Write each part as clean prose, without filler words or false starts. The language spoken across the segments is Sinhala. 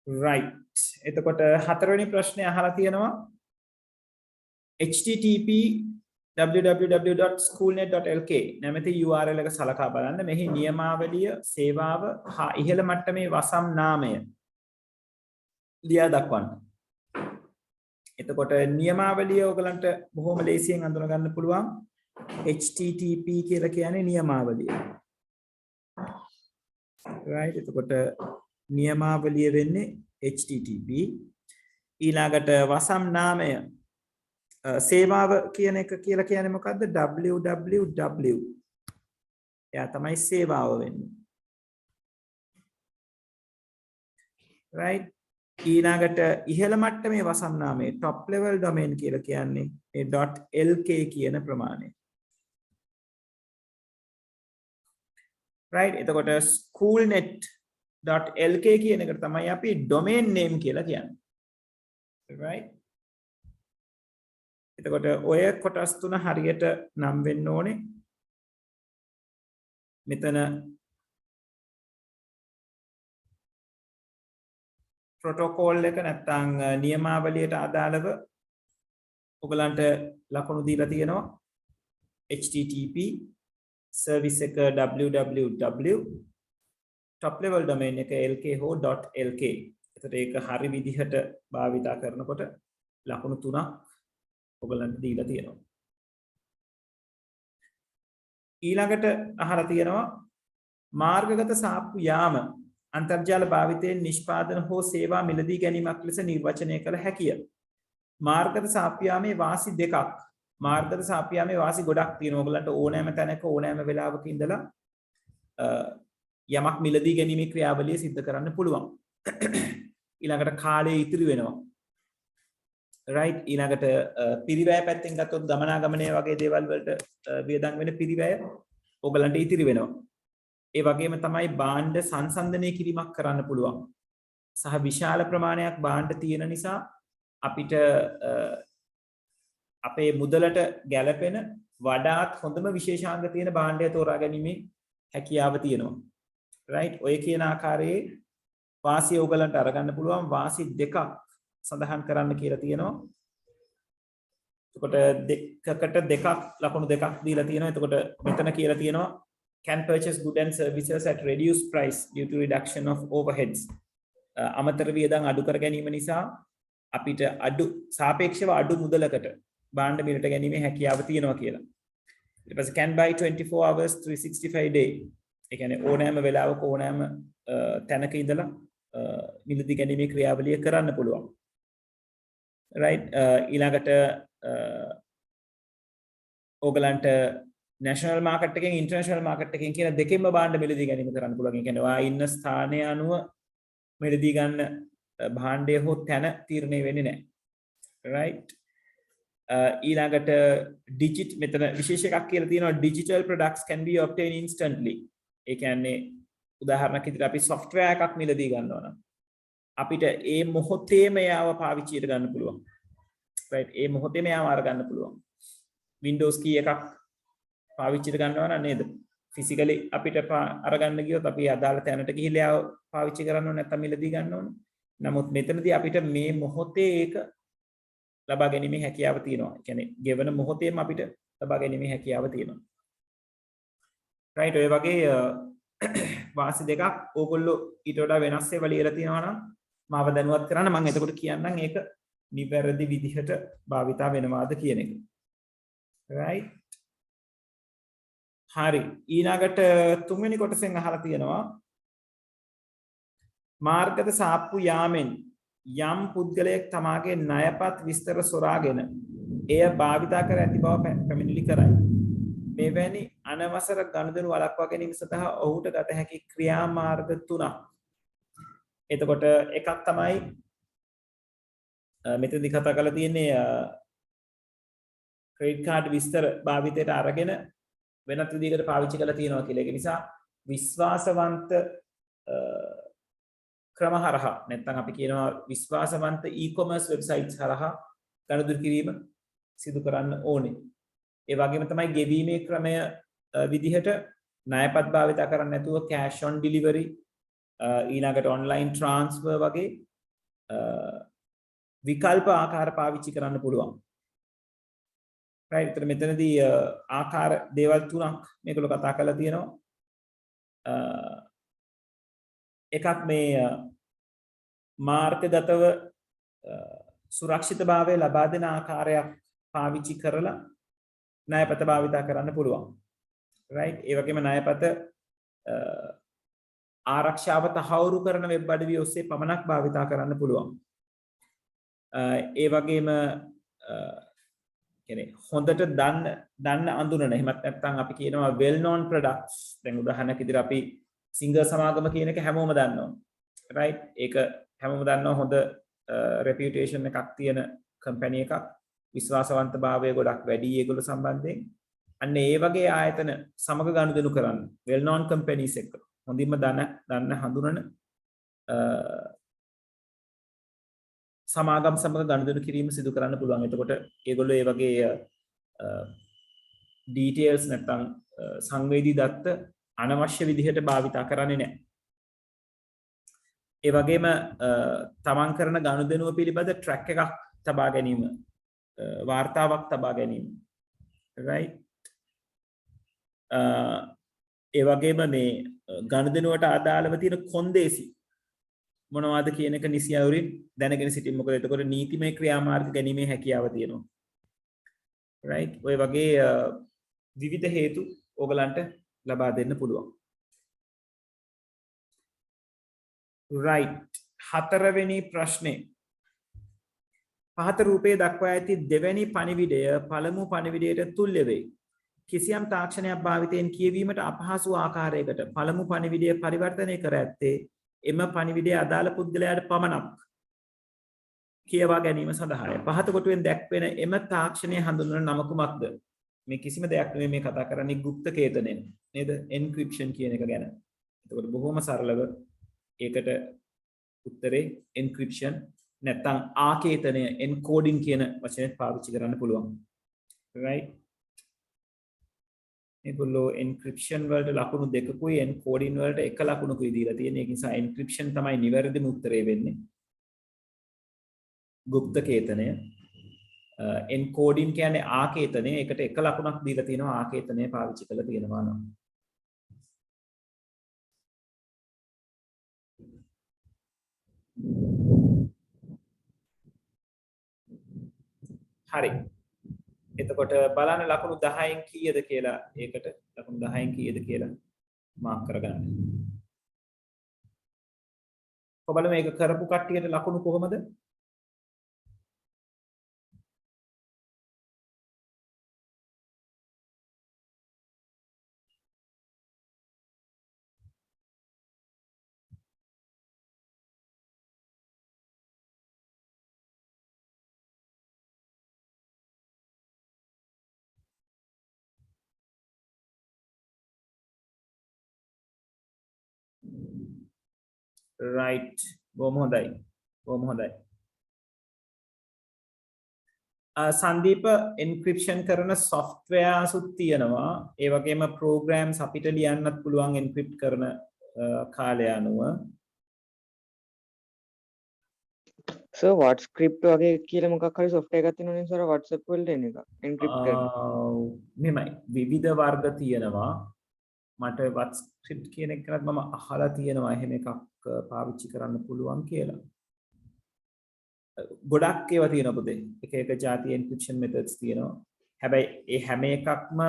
right එතකොට හතරවෙනි ප්‍රශ්නේ අහලා තියෙනවා http www.schoolnet.lk නැමැති URL එක සලකා බලන්න මෙහි නියමාවලිය සේවාව හා ඉහළ මට්ටමේ වසම් නාමය ලියා දක්වන්න. එතකොට නියමාවලිය ඔයගලන්ට බොහොම ලේසියෙන් අඳුන ගන්න පුළුවන් http කියලා කියන්නේ නියමාවලිය. right එතකොට නියමාවලිය වෙන්නේ http ඊළඟට වසම් නාමය සේවාව කියන එක කියලා කියන්නේ මොකද්ද www එයා තමයි සේවාව වෙන්නේ right ඊළඟට ඉහළ මට්ටමේ වසම් නාමය top level domain කියලා කියන්නේ මේ .lk කියන ප්‍රමාණය right එතකොට schoolnet.lk කියන එකට තමයි අපි domain name කියලා කියන්නේ right එතකොට ඔය කොටස් තුන හරියට නම් වෙන්න ඕනේ මෙතන protocol එක නැත්නම් නියමාවලියට අදාළව ඔයගලන්ට ලකුණු දීලා තියෙනවා http service එක www top level domain එක lk හෝ .lk එතකොට ඒක හරි විදිහට භාවිතා කරනකොට ලකුණු තුනක් ඔයගලන්ට දීලා තියෙනවා ඊළඟට අහලා තියෙනවා මාර්ගගත සාප්පු යාම අන්තර්ජාල භාවිතයෙන් නිෂ්පාදන හෝ සේවා මිලදී ගැනීමක් ලෙස නිර්වචනය කළ හැකිය මාර්ගගත සාප්පු යාමේ වාසි දෙකක් මාර්ගගත සාප්පු යාමේ වාසි ගොඩක් තියෙනවා ඔයගලන්ට ඕනෑම තැනක ඕනෑම වෙලාවක ඉඳලා යමක් මිලදී ගැනීමේ ක්‍රියාවලිය සිද්ධ කරන්න පුළුවන් ඊළඟට කාලය ඉතිරි වෙනවා right ඊළඟට පිරිවැය පැත්තෙන් ගත්තොත් ගමනාගමනය වගේ දේවල් වලට වියදම් වෙන පිරිවැය ඔයගලන්ට ඉතිරි වෙනවා ඒ වගේම තමයි භාණ්ඩ සංසන්දනය කිරීමක් කරන්න පුළුවන් සහ විශාල ප්‍රමාණයක් භාණ්ඩ තියෙන නිසා අපිට අපේ මුදලට ගැළපෙන වඩාත් හොඳම විශේෂාංග තියෙන භාණ්ඩය තෝරා ගැනීමේ හැකියාව තියෙනවා right ඔය කියන ආකාරයේ වාසිය ඔයගලන්ට අරගන්න පුළුවන් වාසි දෙකක් සඳහන් කරන්න කියලා තියෙනවා. එතකොට දෙකකට දෙකක් ලකුණු දෙකක් දීලා තියෙනවා. එතකොට මෙතන කියලා තියෙනවා can purchase goods and services at reduced price due to reduction of overheads. අමතර වියදම් අඩු කර ගැනීම නිසා අපිට සාපේක්ෂව අඩු මුදලකට භාණ්ඩ මිලට ගැනීමේ හැකියාව තියෙනවා කියලා. ඊට පස්සේ can buy 24 hours 365 day. ඒ කියන්නේ ඕනෑම වෙලාවක ඕනෑම තැනක ඉඳලා මිලදී ගැනීමේ ක්‍රියාවලිය කරන්න පුළුවන්. right ඊළඟට ඕගලන්ට national market එකෙන් international market එකෙන් කියන දෙකෙන්ම භාණ්ඩ මිලදී ගැනීම කරන්න පුළුවන්. ඒ කියන්නේ ඔයා ඉන්න ස්ථානය අනුව මිලදී ගන්න භාණ්ඩය හෝ තැන තීරණය වෙන්නේ නැහැ. right ඊළඟට මෙතන විශේෂ එකක් කියලා තියෙනවා digital products can be obtained instantly. ඒ කියන්නේ උදාහරණයක් විදිහට අපි software එකක් මිලදී ගන්නවා නම් අපිට ඒ මොහොතේම යාව පාවිච්චියට ගන්න පුළුවන්. right ඒ මොහොතේම යාව අරගන්න පුළුවන්. Windows key එකක් පාවිච්චියට ගන්නවා නම් නේද? physically අපිට අරගන්න ගියොත් අපි අදාළ තැනට ගිහිල්ලා යාව පාවිච්චි කරන්න ඕනේ නැත්නම් මිලදී ගන්න ඕනේ. නමුත් මෙතනදී අපිට මේ මොහොතේ ඒක ලබා ගැනීමේ හැකියාව තියෙනවා. ඒ කියන්නේ ගෙවන මොහොතේම අපිට ලබා ගැනීමේ හැකියාව තියෙනවා. right ඔය වගේ වාසි දෙකක් ඕගොල්ලෝ ඊට වඩා වෙනස් ඒවා ලියලා තියෙනවා නම් මාව දැනුවත් කරන්න මම එතකොට කියන්නම් ඒක නිවැරදි විදිහට භාවිතා වෙනවාද කියන එක. right හරි ඊළඟට තුන්වෙනි කොටසෙන් අහලා තියෙනවා මාර්ගගත සාප්පු යාමෙන් යම් පුද්ගලයෙක් තමාගේ ණයපත් විස්තර සොරාගෙන එය භාවිතා කර ඇති බව පැමිණිලි කරයි. මෙවැනි අනවසර ගනුදෙනු වළක්වා ගැනීම සඳහා ඔහුට ගත හැකි ක්‍රියාමාර්ග තුනක්. එතකොට එකක් තමයි මෙතනදී කතා කරලා තියෙන්නේ ක්‍රෙඩිට් කාඩ් විස්තර භාවිතයට අරගෙන වෙනත් විදිහකට පාවිච්චි කරලා තියෙනවා කියලා. ඒක නිසා විශ්වාසවන්ත ක්‍රම හරහා නැත්නම් අපි කියනවා විශ්වාසවන්ත e-commerce websites හරහා ගනුදෙනු කිරීම සිදු කරන්න ඕනේ. ඒ වගේම තමයි ගෙවීමේ ක්‍රමය විදිහට ණයපත් භාවිත කරන්නේ නැතුව cash on delivery ඊළඟට online transfer වගේ විකල්ප ආකාර පාවිච්චි කරන්න පුළුවන්. right එතන මෙතනදී ආකාර දේවල් තුනක් මේගොල්ලෝ කතා කරලා තියෙනවා. එකක් මේ මාර්ගගතව සුරක්ෂිතභාවය ලබා දෙන ආකාරයක් පාවිච්චි කරලා ණයපත භාවිතා කරන්න පුළුවන්. right ඒ වගේම ණයපත ආරක්ෂාව තහවුරු කරන වෙබ් අඩවි ඔස්සේ පමණක් භාවිතා කරන්න පුළුවන්. ඒ වගේම කියන්නේ හොඳට දන්න අඳුනන එහෙමත් නැත්නම් අපි කියනවා well known products. දැන් උදාහරණයක් විදිහට අපි සිංගර් සමාගම කියන එක හැමෝම දන්නවා. right ඒක හැමෝම දන්නවා හොඳ reputation එකක් තියෙන company එකක්. විශ්වාසවන්තභාවය ගොඩක් වැඩි ඒගොල්ලෝ සම්බන්ධයෙන්. අන්න ඒ වගේ ආයතන සමග ගනුදෙනු කරන්න well known companies එක්ක හොඳින්ම දන්න හඳුනන සමාගම් සමග ගනුදෙනු කිරීම සිදු කරන්න පුළුවන්. එතකොට ඒගොල්ලෝ ඒ වගේ details නැත්නම් සංවේදී දත්ත අනවශ්‍ය විදිහට භාවිතා කරන්නේ නැහැ. ඒ වගේම තමන් කරන ගනුදෙනුව පිළිබඳ track එකක් තබා ගැනීම, වාර්තාවක් තබා ගැනීම. right ඒ වගේම මේ ගනුදෙනුවට අදාළව තියෙන කොන්දේසි මොනවද කියන එක නිසියවුරින් දැනගෙන සිටින්න. මොකද එතකොට නීතිමය ක්‍රියාමාර්ග ගැනීමේ හැකියාව තියෙනවා. right ඔය වගේ විවිධ හේතු ඕගලන්ට ලබා දෙන්න පුළුවන්. right හතරවෙනි ප්‍රශ්නේ පහත රූපයේ දක්වා ඇති දෙවැනි පණිවිඩය පළමු පණිවිඩයට තුල්‍ය වේ. කිසියම් තාක්ෂණයක් භාවිතයෙන් කියවීමට අපහසු ආකාරයකට පළමු පණිවිඩය පරිවර්තනය කර ඇත්තේ එම පණිවිඩයේ අදාළ පුද්ගලයාට පමණක් කියවා ගැනීම සඳහාය. පහත කොටුවෙන් දැක්වෙන එම තාක්ෂණය හඳුන්වන නම කුමක්ද? මේ කිසිම දෙයක් නෙමෙයි මේ කතා කරන්නේ গুপ্ত කේතනය නේද? එන්ක්‍රිප්ෂන් කියන එක ගැන. එතකොට බොහොම සරලව ඒකට උත්තරේ එන්ක්‍රිප්ෂන් නැත්නම් ආකේතනය එන්කෝඩින් කියන වචනයත් පාවිච්චි කරන්න පුළුවන්. right මේගොල්ලෝ එන්ක්‍රිප්ෂන් වලට ලකුණු දෙකකුයි එන්කෝඩින් වලට එක ලකුණකුයි දීලා තියෙන. ඒ නිසා එන්ක්‍රිප්ෂන් තමයි නිවැරදිම උත්තරේ වෙන්නේ. গুপ্ত කේතනය. එන්කෝඩින් කියන්නේ ආකේතනය. ඒකට එක ලකුණක් දීලා තියෙනවා ආකේතනය පාවිච්චි කරලා තියෙනවා නම්. හරි. එතකොට බලන්න ලකුණු 10න් කීයද කියලා ඒකට ලකුණු 10න් කීයද කියලා මාක් කරගන්න. ඔබල මේක කරපු කට්ටියට ලකුණු කොහමද? right බොහොම හොඳයි. බොහොම හොඳයි. සංදීප එන්ක්‍රිප්ෂන් කරන softwaresුත් තියෙනවා. ඒ වගේම programs අපිට ලියන්නත් පුළුවන් encrypt කරන කාලය අනුව. සර් WhatsApp වගේ කියලා මොකක් හරි software එකක් තියෙනවනේ සර් WhatsApp වලට එන එක encrypt කරන. මෙමය විවිධ වර්ග තියෙනවා. මට WhatsApp කියන එකත් මම අහලා තියෙනවා එහෙම එකක් පාවිච්චි කරන්න පුළුවන් කියලා. ගොඩක් ඒවා තියෙනවා පුතේ. එක එක ಜಾති encryption methods තියෙනවා. හැබැයි ඒ හැම එකක්ම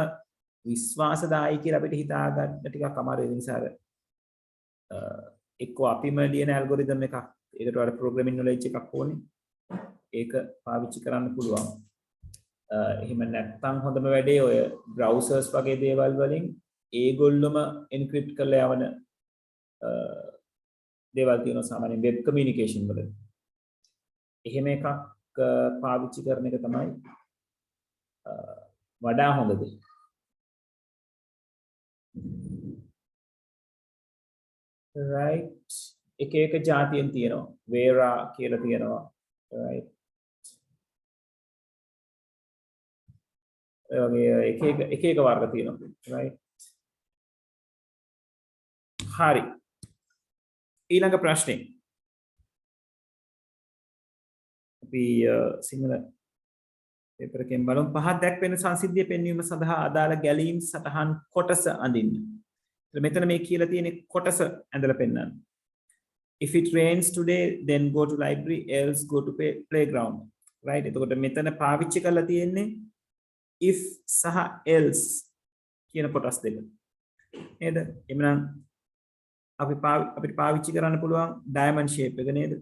විශ්වාසදායී කියලා අපිට හිතා ගන්න ටිකක් අමාරුයි. ඒ නිසා එක්ක අපිම ලියන ඇල්ගොරිතම් එකක් ඒකට වඩා programming knowledge එකක් ඕනේ. ඒක පාවිච්චි කරන්න පුළුවන්. එහෙම නැත්නම් හොඳම වැඩේ ඔය browsers වගේ දේවල් වලින් ඒගොල්ලොම encrypt කරලා යවන දේවල් තියෙනවා සාමාන්‍යයෙන් web communication වල. එහෙම එකක් පාවිච්චි කරන එක තමයි වඩා හොඳ දේ. right එක එක જાතියෙන් තියෙනවා. Vera කියලා තියෙනවා. right ඒ වගේ එක එක වර්ග තියෙනවා. right හරි ඊළඟ ප්‍රශ්නේ අපි සිංහල පේපර් එකෙන් බලමු. පහත් දැක්වෙන සංසිද්ධිය පෙන්වීම සඳහා අදාළ ගැලීම් සටහන් කොටස අඳින්න. මෙතන මේ කියලා තියෙන කොටස ඇඳලා පෙන්නන්න. If it rains today, then go to library, else go to playground. Right? එතකොට මෙතන පාවිච්චි කරලා තියෙන්නේ if සහ else කියන කොටස් දෙක. නේද? එමනම් අපිට පාවිච්චි කරන්න පුළුවන් diamond shape එක නේද?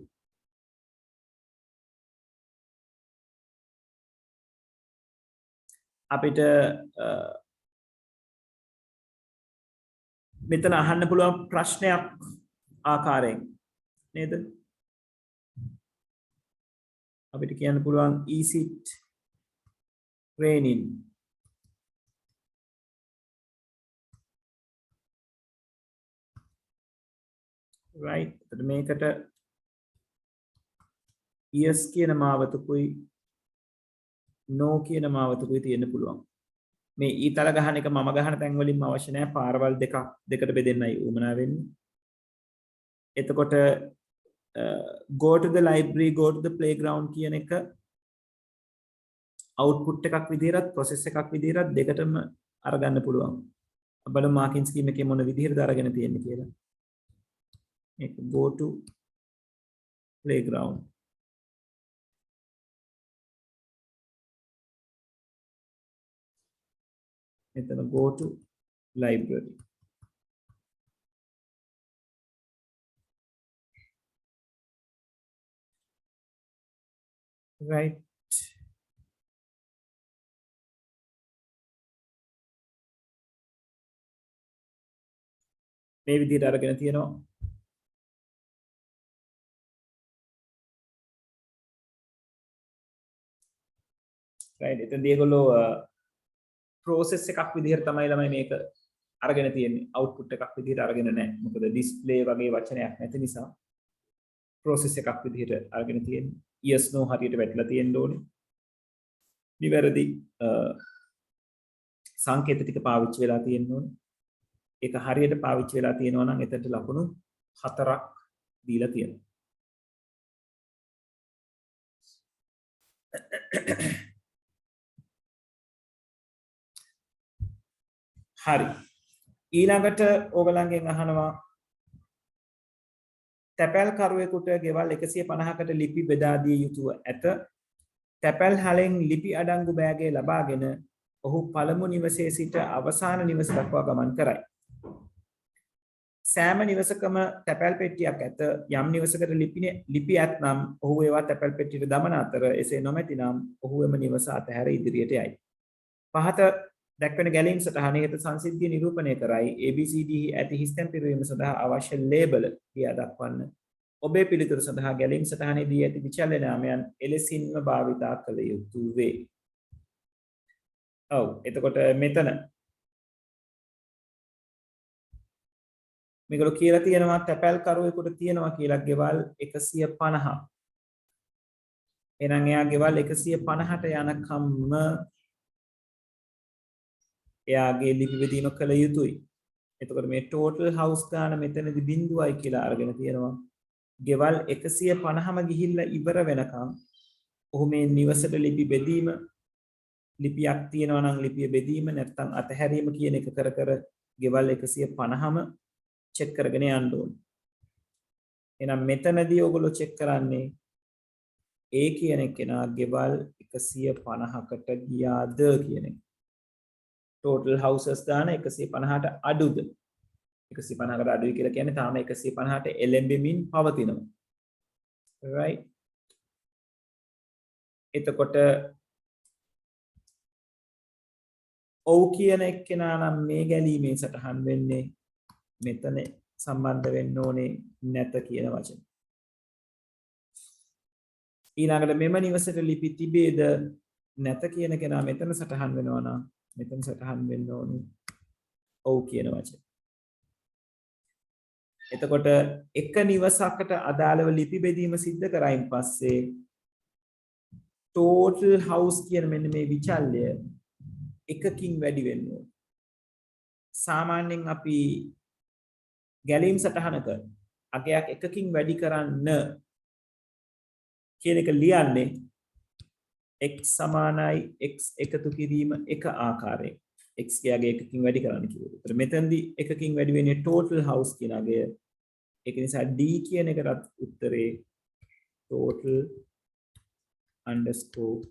අපිට මෙතන අහන්න පුළුවන් ප්‍රශ්නයක් ආකාරයෙන් නේද? අපිට කියන්න පුළුවන් is it raining? right? එතකොට මේකට yes කියන මාවතකුයි no කියන මාවතකුයි තියෙන්න පුළුවන්. මේ ඊතල ගහන එක මම ගහන තැන් වලින්ම අවශ්‍ය නැහැ. පාරවල් දෙකට බෙදෙන්නයි උවමනා වෙන්නේ. එතකොට go to the library, go to the playground කියන එක output එකක් විදිහට process එකක් විදිහට දෙකටම අරගන්න පුළුවන්. බලමු marking scheme එකේ මොන විදිහටද අරගෙන තියෙන්නේ කියලා. මේක go to playground. මෙතන go to library. right? මේ විදිහට අරගෙන තියෙනවා. right? එතනදී ඒගොල්ලෝ process එකක් විදිහට තමයි ළමයි මේක අරගෙන තියෙන්නේ. output එකක් විදිහට අරගෙන නැහැ. මොකද display වගේ වචනයක් නැති නිසා process එකක් විදිහට අරගෙන තියෙන්නේ. yes no හරියට වැටලා තියෙන්න ඕනේ. නිවැරදි සංකේත ටික පාවිච්චි වෙලා තියෙන්න ඕනේ. ඒක හරියට පාවිච්චි වෙලා තියෙනවා නම් එතනට ලකුණු 4ක් දීලා තියෙනවා. හරි. ඊළඟට ඕගලන්ගෙන් අහනවා තැපැල් කරුවෙකුට ගෙවල් 150කට ලිපි බෙදා දිය යුතුව ඇත. තැපැල් හලෙන් ලිපි අඩංගු බෑගය ලබාගෙන ඔහු පළමු නිවසේ සිට අවසාන නිවස දක්වා ගමන් කරයි. සෑම නිවසකම තැපැල් පෙට්ටියක් ඇත. යම් නිවසකට ලිපි ඇතනම් ඔහු ඒවා තැපැල් පෙට්ටියට දමන අතර එසේ නොමැතිනම් ඔහු එම නිවස අතහැර ඉදිරියට යයි. පහත දැක්වෙන ගැලීම් සටහනේ හේතු සංසිද්ධිය නිරූපණය කරයි. ABCD ඇති හිස්තැන් පිරවීම සඳහා අවශ්‍ය ලේබල් කියා දක්වන්න. ඔබේ පිළිතුරු සඳහා ගැලීම් සටහනේදී ඇති විචල්්‍ය නාමයන් එලෙසින්ම භාවිතා කළ යුතු වේ. ඔව් එතකොට මෙතන මේගොල්ලෝ කියලා තියෙනවා තැපැල් කරුවෙකුට තියෙනවා කියලා ගෙවල් 150. එහෙනම් එයා ගෙවල් 150ට යනකම්ම එයාගේ ලිපි බෙදීම කළ යුතුයි. එතකොට මේ total house ගාන මෙතනදී බිඳුවයි කියලා අරගෙන තියෙනවා. ගෙවල් 150ම ගිහිල්ලා ඉවර වෙනකම් ඔහු මේ නිවසට ලිපි බෙදීම ලිපියක් තියෙනවා නම් ලිපිය බෙදීම නැත්නම් අතහැරීම කියන එක කර කර ගෙවල් 150ම චෙක් කරගෙන යන්න ඕනේ. එහෙනම් මෙතනදී ඔයගොල්ලෝ චෙක් කරන්නේ A කියන කෙනා ගෙවල් 150කට ගියාද කියන එක. total houses ගාන 150ට අඩුද? 150කට අඩුයි කියලා කියන්නේ තාම 150ට එළඹෙමින් පවතිනවා. right? එතකොට ඔව් කියන එක්කෙනා නම් මේ ගැලීමේ සටහන් වෙන්නේ මෙතන සම්බන්ධ වෙන්න ඕනේ නැත කියන වචන. ඊළඟට මෙම නිවසට ලිපි තිබේද නැත කියන කෙනා මෙතන සටහන් වෙනවා නම් මෙතන සටහන් වෙන්න ඕනේ ඔව් කියන වචන. එතකොට එක නිවසකට අදාළව ලිපි බෙදීම සිද්ධ කරයින් පස්සේ total house කියන මෙන්න මේ විචල්්‍ය එකකින් වැඩි වෙන්න ඕනේ. සාමාන්‍යයෙන් අපි ගැලීම් සටහනක අගයක් එකකින් වැඩි කරන්න කියන එක ලියන්නේ x සමානයි x එකතු කිරීම එක ආකාරයෙන් x ගේ එකකින් වැඩි කරන්න කිව්වොත්. ඒතර මෙතනදී එකකින් වැඩි වෙන්නේ total house කියන අගය. ඒක නිසා d කියන එකටත් උත්තරේ total underscore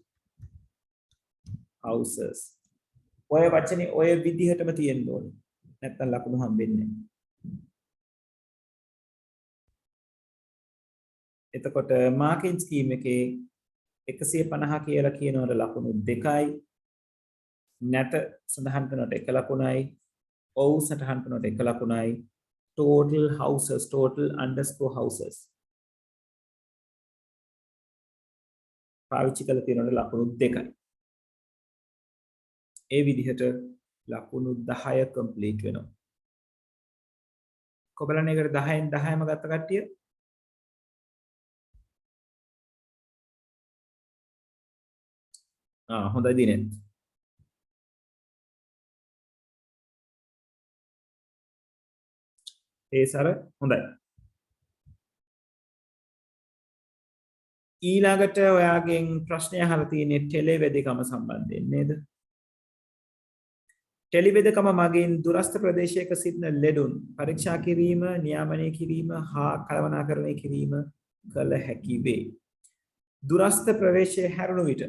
houses. ඔය වචනේ ඔය විදිහටම තියෙන්න ඕනේ. නැත්තම් ලකුණු හම්බෙන්නේ නැහැ. එතකොට මාකින් ස්කීම් එකේ 150 කියලා කියනවට ලකුණු 2යි. නැත සඳහන් කරනවට 1 ලකුණයි. ඔව් සඳහන් කරනවට 1 ලකුණයි. total houses total underscore houses පාවිච්චි කරලා තියෙනවට ලකුණු 2යි. ඒ විදිහට ලකුණු 10 කම්ප්ලීට් වෙනවා. කොබලන එකට 10න් 10ම ගත්ත කට්ටිය හොඳයි දිනෙත්. ඒ සර හොඳයි. ඊළඟට ඔයාගෙන් ප්‍රශ්නය අහලා තියෙන්නේ ටෙලිවෙදකම සම්බන්ධයෙන් නේද? ටෙලිවෙදකම මගින් දුරස්ථ ප්‍රදේශයක සිටින ලෙඩුන් පරීක්ෂා කිරීම, නියාමනය කිරීම හා කළමනාකරණය කිරීම කළ හැකි වේ. දුරස්ථ ප්‍රවේශයේ හැරුණු විට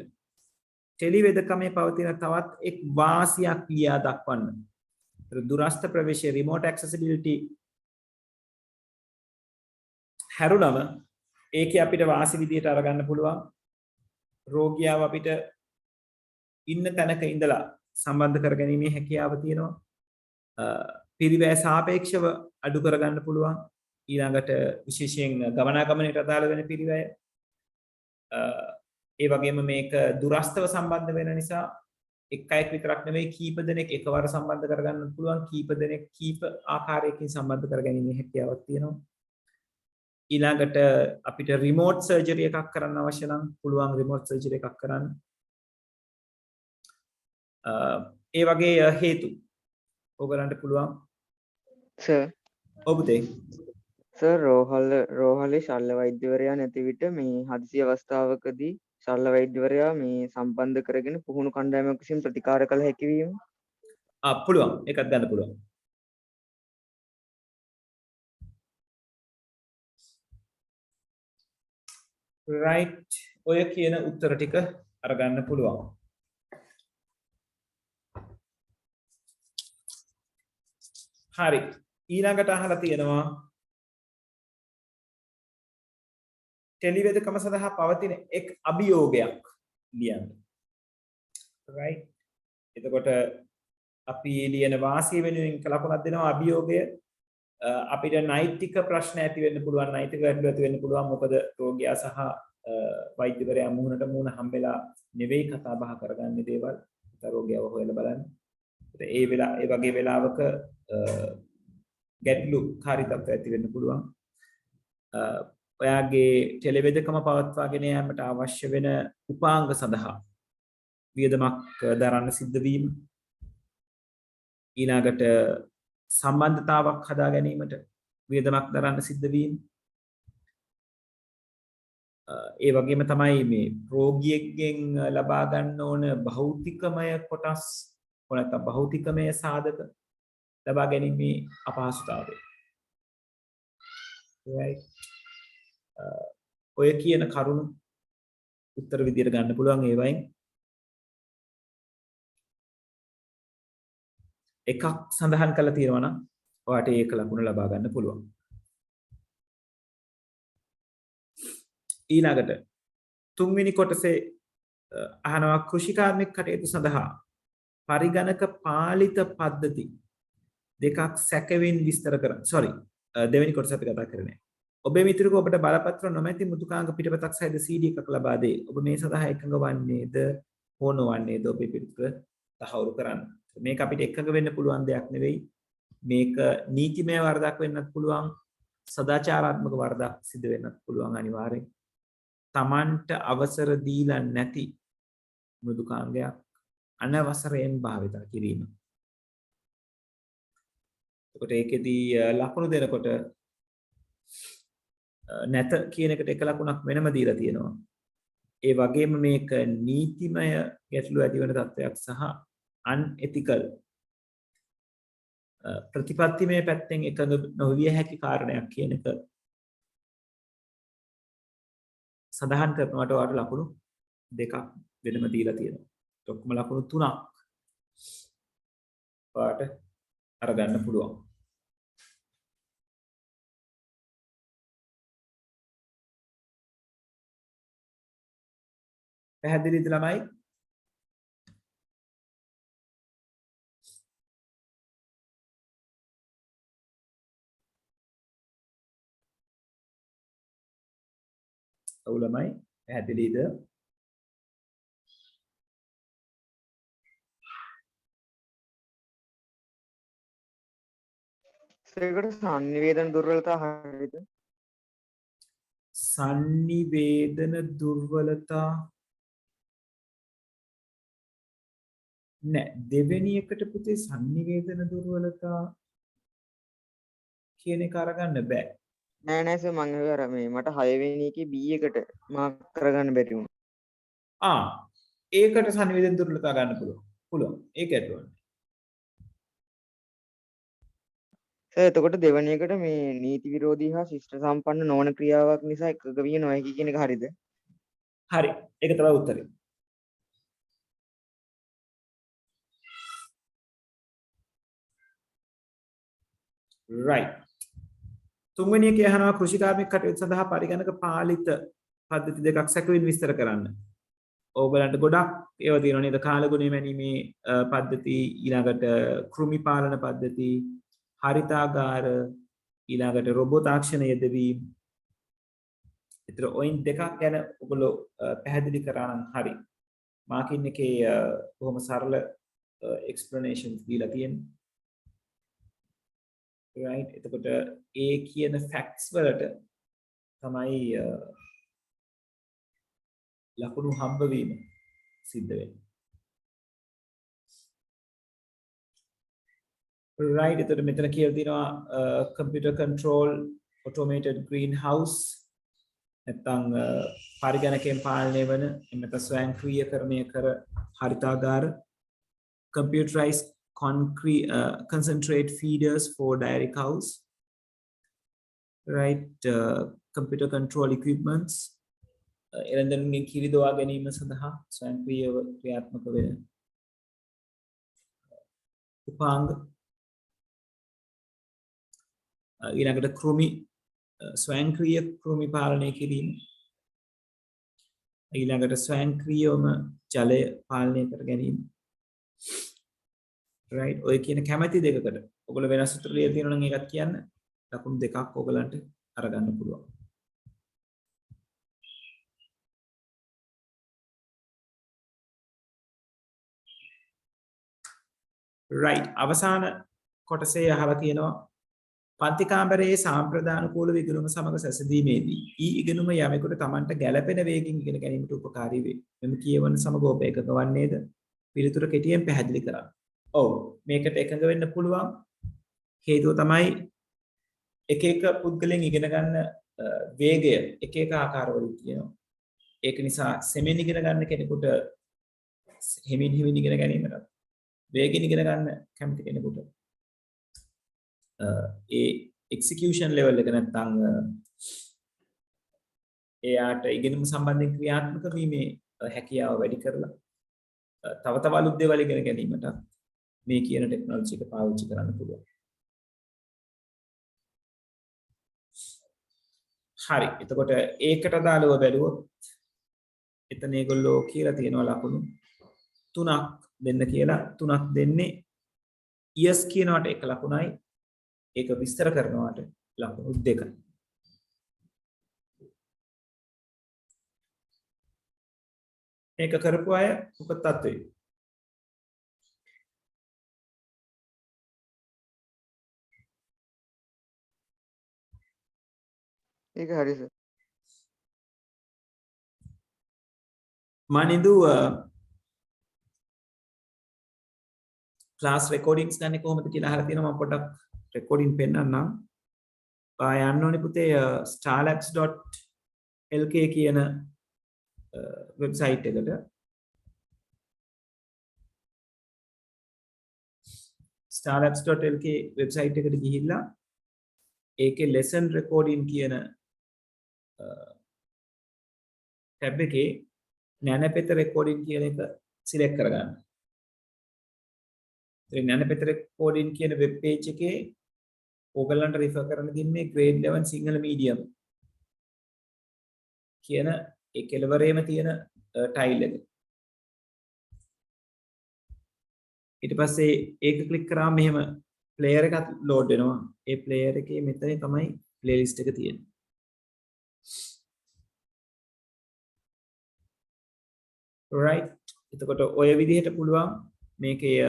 ටෙලිවෙදකමේ පවතින තවත් එක් වාසියක් ලියා දක්වන්න. දුරස්ථ ප්‍රවේශයේ remote accessibility හැරුණම ඒකේ අපිට වාසි විදියට අරගන්න පුළුවන්. රෝගියාව අපිට ඉන්න තැනක ඉඳලා සම්බන්ධ කරගැනීමේ හැකියාව තියෙනවා. පිරිවැය සාපේක්ෂව අඩු කරගන්න පුළුවන්. ඊළඟට විශේෂයෙන් ගමනාගමනයට අදාළ වෙන පිරිවැය. ඒ වගේම මේක දුරස්ථව සම්බන්ධ වෙන නිසා එක් අයෙක් විතරක් නෙවෙයි කීප දෙනෙක් එකවර සම්බන්ධ කරගන්න පුළුවන්. කීප දෙනෙක් කීප ආකාරයකින් සම්බන්ධ කරගැනීමේ හැකියාවක් තියෙනවා. ඊළඟට අපිට රිමෝට් සර්ජරි එකක් කරන්න අවශ්‍ය නම් පුළුවන් රිමෝට් සර්ජරි එකක් කරන්න. ඒ වගේ හේතු ඔයගලන්ට පුළුවන් සර් ඔබතේ සර් රෝහලේ ශල්‍ය වෛද්‍යවරයා නැති විට මේ හදිසි අවස්ථාවකදී ශල්‍ය වෛද්‍යවරයා මේ සම්බන්ධ කරගෙන පුහුණු කණ්ඩායමක් විසින් ප්‍රතිකාර කළ හැකි වීම පුළුවන් ඒකත් ගන්න පුළුවන්. right ඔය කියන උත්තර ටික අරගන්න පුළුවන්. හරි ඊළඟට අහලා තියෙනවා ටෙලිවෙදකම සඳහා පවතින එක් අභියෝගයක් ලියන්න. right එතකොට අපි ලියන වාසිය වෙනුවෙන් ලකුණක් දෙනවා අභියෝගය. අපිට නෛතික ප්‍රශ්න ඇති වෙන්න පුළුවන් නෛතික ගැටලු ඇති වෙන්න පුළුවන් මොකද රෝගියා සහ වෛද්‍යවරයා මුහුණට මුහුණ හම්බෙලා නෙවෙයි කතා බහ කරගන්නේ දේවල්. රෝගියාව හොයලා බලන්න. ඒ වගේ වෙලාවක ගැටලු කාරී තත්ත්ව ඇති වෙන්න පුළුවන්. ඔයාගේ ටෙලිවෙදකම පවත්වාගෙන යාමට අවශ්‍ය වෙන උපාංග සඳහා වියදමක් දරන්න සිද්ධ වීම. ඊළඟට සම්බන්ධතාවක් හදා ගැනීමට වියදමක් දරන්න සිද්ධ වීම. ඒ වගේම තමයි මේ රෝගියෙක්ගෙන් ලබා ගන්න ඕන භෞතිකමය කොටස් නැත්නම් භෞතිකමය සාධක ලබා ගැනීමේ අපහසුතාවය. right ඔය කියන කරුණු උත්තර විදියට ගන්න පුළුවන් ඒවයින් එකක් සඳහන් කරලා තියෙනවා නම් ඔයාට ඒක ලකුණ ලබා ගන්න පුළුවන්. ඊළඟට තුන්වෙනි කොටසේ අහනවා කෘෂිකාර්මික කටයුතු සඳහා පරිගණක පාලිත පද්ධති දෙකක් සැකවෙන් විස්තර කරන්න. දෙවෙනි කොටස අපි කතා කරන්නේ. ඔබේ මිතුරෙකු ඔබට බලපත්‍ර නොමැති මෘදුකාංග පිටපතක් සහිත CD එකක් ලබා දෙයි. ඔබ මේ සඳහා එකඟ වන්නේද හෝ නොවන්නේද ඔබේ පිටුපත තහවුරු කරන්න. මේක අපිට එකඟ වෙන්න පුළුවන් දෙයක් නෙවෙයි. මේක නීතිමය වරදක් වෙන්නත් පුළුවන්. සදාචාරාත්මක වරදක් සිදු වෙන්නත් පුළුවන් අනිවාර්යෙන්. තමන්ට අවසර දීලා නැති මෘදුකාංගයක් අනවසරයෙන් භාවිත කිරීම. එතකොට ඒකෙදී ලකුණු දෙනකොට නැත කියන එකට එක ලකුණක් වෙනම දීලා තියෙනවා. ඒ වගේම මේක නීතිමය ගැටලු ඇති වෙන තත්ත්වයක් සහ unethical ප්‍රතිපත්තිමය පැත්තෙන් එකඟ නොවිය හැකි කාරණයක් කියන එක සඳහන් කරනවට වාට ලකුණු දෙකක් වෙනම දීලා තියෙනවා. ඔක්කොම ලකුණු 3ක් වාට අරගන්න පුළුවන්. පැහැදිලිද ළමයි? ඔව් ළමයි පැහැදිලිද? ඒකට සංනිවේදන දුර්වලතා හරියද? සංනිවේදන දුර්වලතා නෑ, දෙවෙනි එකට පුතේ සංනිවේදන දුර්වලතා කියන එක අරගන්න බෑ. නෑ නෑ සර් මම අර මේ මට 6 වෙනි එකේ B එකට මාක් කරගන්න බැරි වුණා. ඒකට සංනිවේදන දුර්වලතා ගන්න පුළුවන්. ඒක ඇතුළේ. සර් එතකොට දෙවෙනි එකට මේ නීති විරෝධී හා ශිෂ්ට සම්පන්න නොවන ක්‍රියාවක් නිසා එකක විය නොහැකි කියන එක හරිද? හරි. ඒක තමයි උත්තරේ. right. තුන්වෙනි එකේ අහනවා කෘෂි කාර්මික කටයුතු සඳහා පරිගණක පාලිත පද්ධති දෙකක් සැකවින් විස්තර කරන්න. ඕගලන්ට ගොඩක් ඒවා තියෙනවා නේද? කාලගුණය මැනීමේ පද්ධති, ඊළඟට කෘමි පාලන පද්ධති, හරිතාගාර, ඊළඟට රොබෝ තාක්ෂණ යෙදවීම. ඒතර ඔයින් දෙකක් ගැන ඔයගොල්ලෝ පැහැදිලි කරා නම් හරි. මාකින් එකේ බොහොම සරල explanations දීලා තියෙනවා. right. එතකොට ඒ කියන facts වලට තමයි ලකුණු හම්බ වීම සිද්ධ වෙන්නේ. right. එතකොට මෙතන කියලා තියෙනවා computer control automated greenhouse නැත්නම් පරිගණකයෙන් පාලනය වන එමෙත ස්වයංක්‍රීයකරණය කර හරිතාගාර, computerized concentrate feeders for dairy cows, right. Computer control equipments එරෙන්දනුන්ගෙන් කිරි දොවා ගැනීම සඳහා ස්වයංක්‍රීයව ක්‍රියාත්මක වෙන උපාංග, ඊළඟට කෘමි ස්වයංක්‍රීය කෘමි පාලනය කිරීම, ඊළඟට ස්වයංක්‍රීයවම ජලය පාලනය කර ගැනීම. right. ඔය කියන කැමැති දෙකකට ඔයගොල්ලෝ වෙනස් උත්තර ලියලා තියෙනවා නම් ඒකත් කියන්න. ලකුණු දෙකක් ඔයගලන්ට අරගන්න පුළුවන්. right. අවසාන කොටසේ අහලා තියෙනවා පන්ති කාමරයේ සාම්ප්‍රදානුකූල ඉගෙනුම සමග සැසඳීමේදී ඊ ඉගෙනුම යමෙකුට Tamanට ගැළපෙන වේගින් ඉගෙන ගැනීමට උපකාරී වේ. මෙම කියවන සමග ඔබ එකක වන්නේද? පිළිතුර කෙටියෙන් පැහැදිලි කරන්න. ඔව්, මේකට එකඟ වෙන්න පුළුවන්. හේතුව තමයි එක එක පුද්ගලයන් ඉගෙන ගන්න වේගය එක එක ආකාරවලින් තියෙනවා. ඒක නිසා සෙමෙන් ඉගෙන ගන්න කෙනෙකුට හිමින් ඉගෙන ගැනීමට, වේගෙන් ඉගෙන ගන්න කැමති කෙනෙකුට ඒ එක්සිකියුෂන් ලෙවල් එක නැත්නම් එයාට ඉගෙනුම සම්බන්ධයෙන් ක්‍රියාත්මක වීමේ හැකියාව වැඩි කරලා තව තව අලුත් දේවල් ඉගෙන ගැනීමට මේ කියන ටෙක්නොලොජි එක පාවිච්චි කරන්න පුළුවන්. හරි. එතකොට ඒකට අදාළව බැලුවොත් එතන ඒගොල්ලෝ කියලා තියෙනවා ලකුණු 3ක් දෙන්න කියලා. 3ක් දෙන්නේ yes කියනවට එක ලකුණයි, ඒක විස්තර කරනවට ලකුණු 2යි. ඒක කරපු අය උපතත් වෙයි. ඒක හරි සර්. මනින්දු ක්ලාස් රෙකෝඩින්ග්ස් ගන්න කොහොමද කියලා අහලා තියෙනවා. මම පොඩ්ඩක් රෙකෝඩින් පෙන්නන්නම්. යන්න ඕනේ පුතේ starlabs.lk කියන වෙබ්සයිට් එකට starlabs.lk වෙබ්සයිට් එකට ගිහිල්ලා ඒකේ lesson recording කියන ටැබ් එකේ නැනපෙත රෙකෝඩින් කියන එක සිලෙක්ට් කරගන්න. ඉතින් නැනපෙත රෙකෝඩින් කියන වෙබ් පේජ් එකේ ඕගලන්ට රිෆර් කරන්න දෙන්නේ grade 11 සිංහල මීඩියම් කියන ඒ කෙලවරේම තියෙන ටයිල් එක. ඊට පස්සේ ඒක ක්ලික් කරාම මෙහෙම ප්ලේයර් එකක් ලෝඩ් වෙනවා. ඒ ප්ලේයර් එකේ මෙතන තමයි ප්ලේලිස්ට් එක තියෙන්නේ. right එතකොට ඔය විදිහට පුළුවන් මේකේ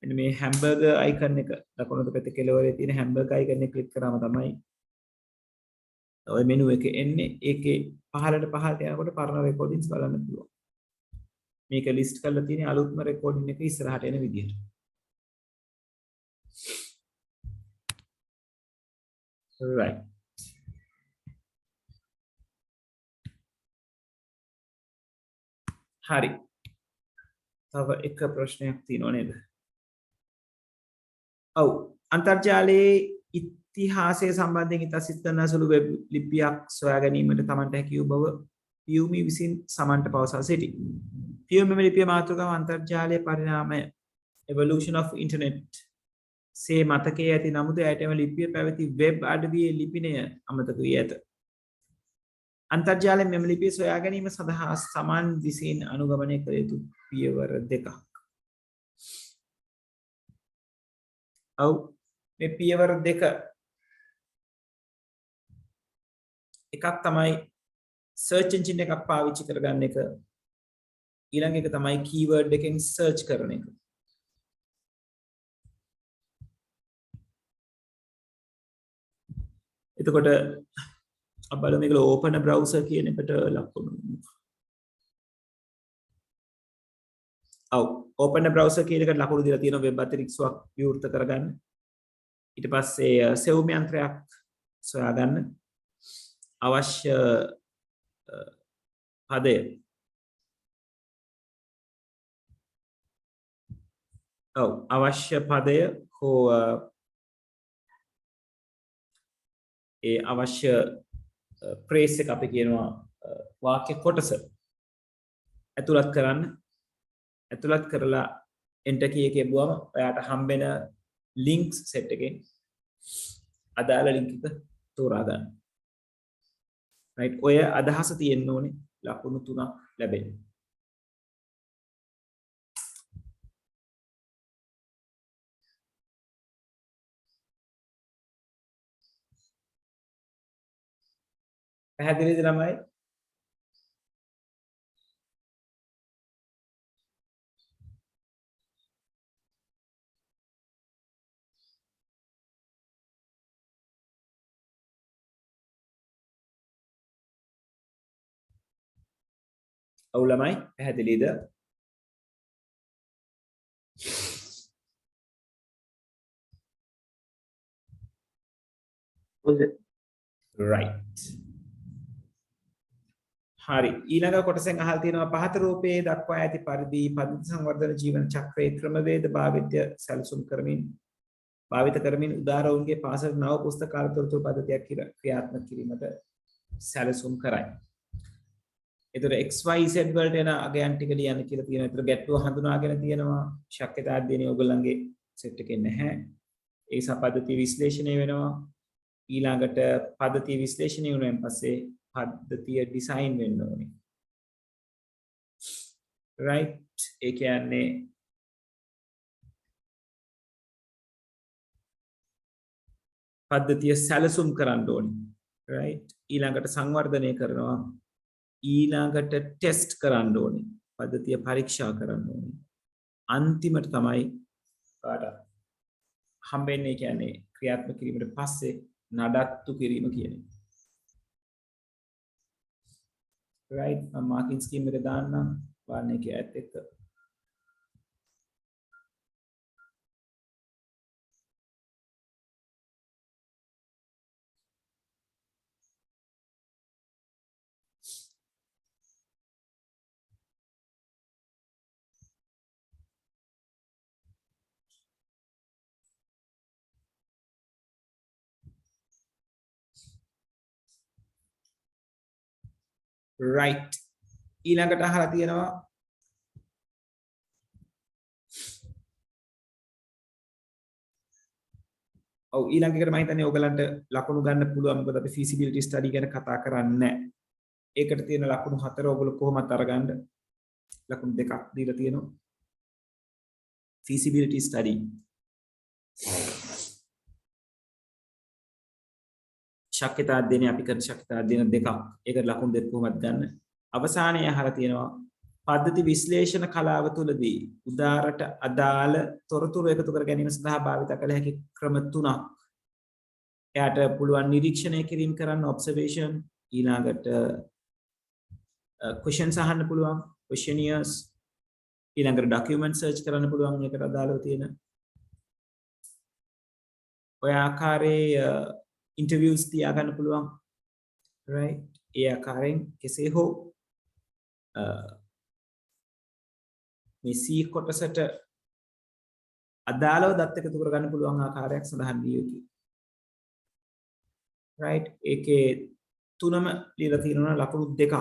මෙන්න මේ හැම්බර්ගර් අයිකන් එක දකුණු පැත්තේ කෙළවරේ තියෙන හැම්බර්ගර් අයිකන් එක ක්ලික් කරාම තමයි ඔය මෙනු එකේ එන්නේ. ඒකේ පහළට යනකොට පරණ රෙකෝඩින්ග්ස් බලන්න පුළුවන්. මේක ලිස්ට් කරලා තියෙන අලුත්ම රෙකෝඩින් එක ඉස්සරහට එන විදිහට. right හරි. තව එක ප්‍රශ්නයක් තියෙනවා නේද? ඔව්. අන්තර්ජාලයේ ඉතිහාසය සම්බන්ධයෙන් ඉතා සිතනසුළු වෙබ් ලිපියක් සොයා ගැනීමට තමන්ට හැකි වූ බව පියුමි විසින් සමන්ට පවසා සිටී. පියුමි ලිපිය මාතෘකාව අන්තර්ජාලයේ පරිණාමය evolution of internet සේ මතකයේ ඇති නමුත් ඇයටම ලිපිය පැවති වෙබ් අඩවියේ ලිපිනය අමතක වී ඇත. අන්තර්ජාලයෙන් මෙම ලිපිය සොයා ගැනීම සඳහා සමාන දිසයින් අනුගමනය කළ යුතු පියවර දෙකක්. ඔව් මේ පියවර දෙක එකක් තමයි search engine එකක් පාවිච්චි කරගන්න එක. ඊළඟ එක තමයි keyword එකෙන් search කරන එක. එතකොට අපල මේක open a browser කියන එකට ලකුණු. ඔව් open a browser කියන එකට ලකුණු දීලා තියෙනවා වෙබ් අතිරික්සයක් විවෘත කරගන්න. ඊට පස්සේ සෙවුම් යන්ත්‍රයක් සොයා ගන්න. අවශ්‍ය පදය ඔව් අවශ්‍ය පදය හෝ ඒ අවශ්‍ය ප්‍රේස් එක අපි කියනවා වාක්‍ය කොටස ඇතුළත් කරන්න. ඇතුළත් කරලා enter key එකේ බුවම ඔයාට හම්බෙන links set එකෙන් අදාළ link එක තෝරා ගන්න. right ඔය අදහස තියෙන්න ඕනේ ලකුණු 3ක් ලැබෙන්න. පැහැදිලිද ළමයි? ඔව් ළමයි පැහැදිලිද? right හරි ඊළඟ කොටසෙන් අහලා තියෙනවා පහත රූපයේ දක්වා ඇති පරිදි පද්ධති සංවර්ධන ජීවන චක්‍රයේ ක්‍රමවේද භාවිත කරමින් උදාරවුන්ගේ පාසල් නව පුස්තකාල තොරතුරු පද්ධතියක් ක්‍රියාත්මක කිරීමට සැලසුම් කරයි. ඒතර XYZ වලට එන අගයන් ටික ලියන්න කියලා තියෙනවා. ඒතර ගැට්ටුව හඳුනාගෙන තියෙනවා. ශක්්‍යතා අධ්‍යයනය ඔයගොල්ලන්ගේ සෙට් එකේ නැහැ. ඒ නිසා පද්ධති විශ්ලේෂණය වෙනවා. ඊළඟට පද්ධති විශ්ලේෂණය වුණාන් පස්සේ පද්ධතිය ඩිසයින් වෙන්න ඕනේ. right ඒ කියන්නේ පද්ධතිය සැලසුම් කරන්න ඕනේ. right ඊළඟට සංවර්ධනය කරනවා. ඊළඟට ටෙස්ට් කරන්න ඕනේ. පද්ධතිය පරීක්ෂා කරන්න ඕනේ. අන්තිමට තමයි කාට හම්බෙන්නේ කියන්නේ ක්‍රියාත්මක කිරීමට පස්සේ නඩත්තු කිරීම කියන්නේ. right මම මාකින් ස්කීම් එක දාන්නම් වාරණය කියත් එක්ක. right ඊළඟට අහලා තියෙනවා ඔව් ඊළඟ එකට මම හිතන්නේ ඔයගලන්ට ලකුණු ගන්න පුළුවන් මොකද අපි feasibility study ගැන කතා කරන්නේ නැහැ. ඒකට තියෙන ලකුණු 4 ඔයගොල්ලෝ කොහොමද අරගන්න? ලකුණු දෙකක් දීලා තියෙනවා. feasibility study ශක්්‍යතා අධ්‍යයනය අපි කරන ශක්්‍යතා අධ්‍යයන දෙකක්. ඒකට ලකුණු දෙක කොහොමද ගන්න? අවසානයේ අහලා තියෙනවා පද්ධති විශ්ලේෂණ කලාව තුළදී උදාරට අදාළ තොරතුරු එකතු කර ගැනීම සඳහා භාවිත කළ හැකි ක්‍රම තුනක්. එයාට පුළුවන් නිරීක්ෂණය කිරීම කරන්න observation ඊළඟට questions අහන්න පුළුවන් questionnaires ඊළඟට document search කරන්න පුළුවන් ඒකට අදාළව තියෙන ඔය ආකාරයේ interviews තියාගන්න පුළුවන් right ඒ ආකාරයෙන් කෙසේ හෝ මේ C කොටසට අදාළව දත් එකතු කරගන්න පුළුවන් ආකාරයක් සඳහන් විය යුතුයි right ඒකේ තුනම ලියලා තියෙනවා ලකුණු දෙකක්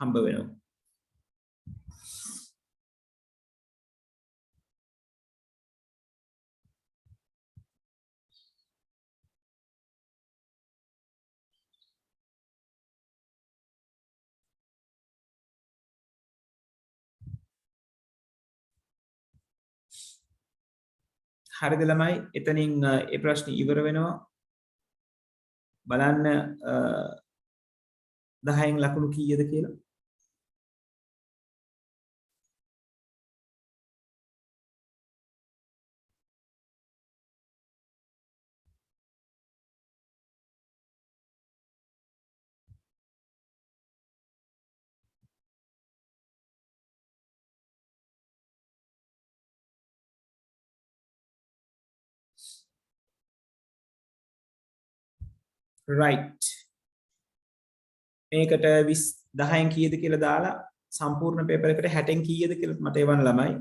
හම්බ වෙනවා හරිද ළමයි එතනින් ඒ ප්‍රශ්නේ ඉවර වෙනවා බලන්න 10න් ලකුණු කීයද කියලා right මේකට 10න් කීයද කියලා දාලා සම්පූර්ණ පේපර් එකට 60න් කීයද කියලා මට එවන්න ළමයි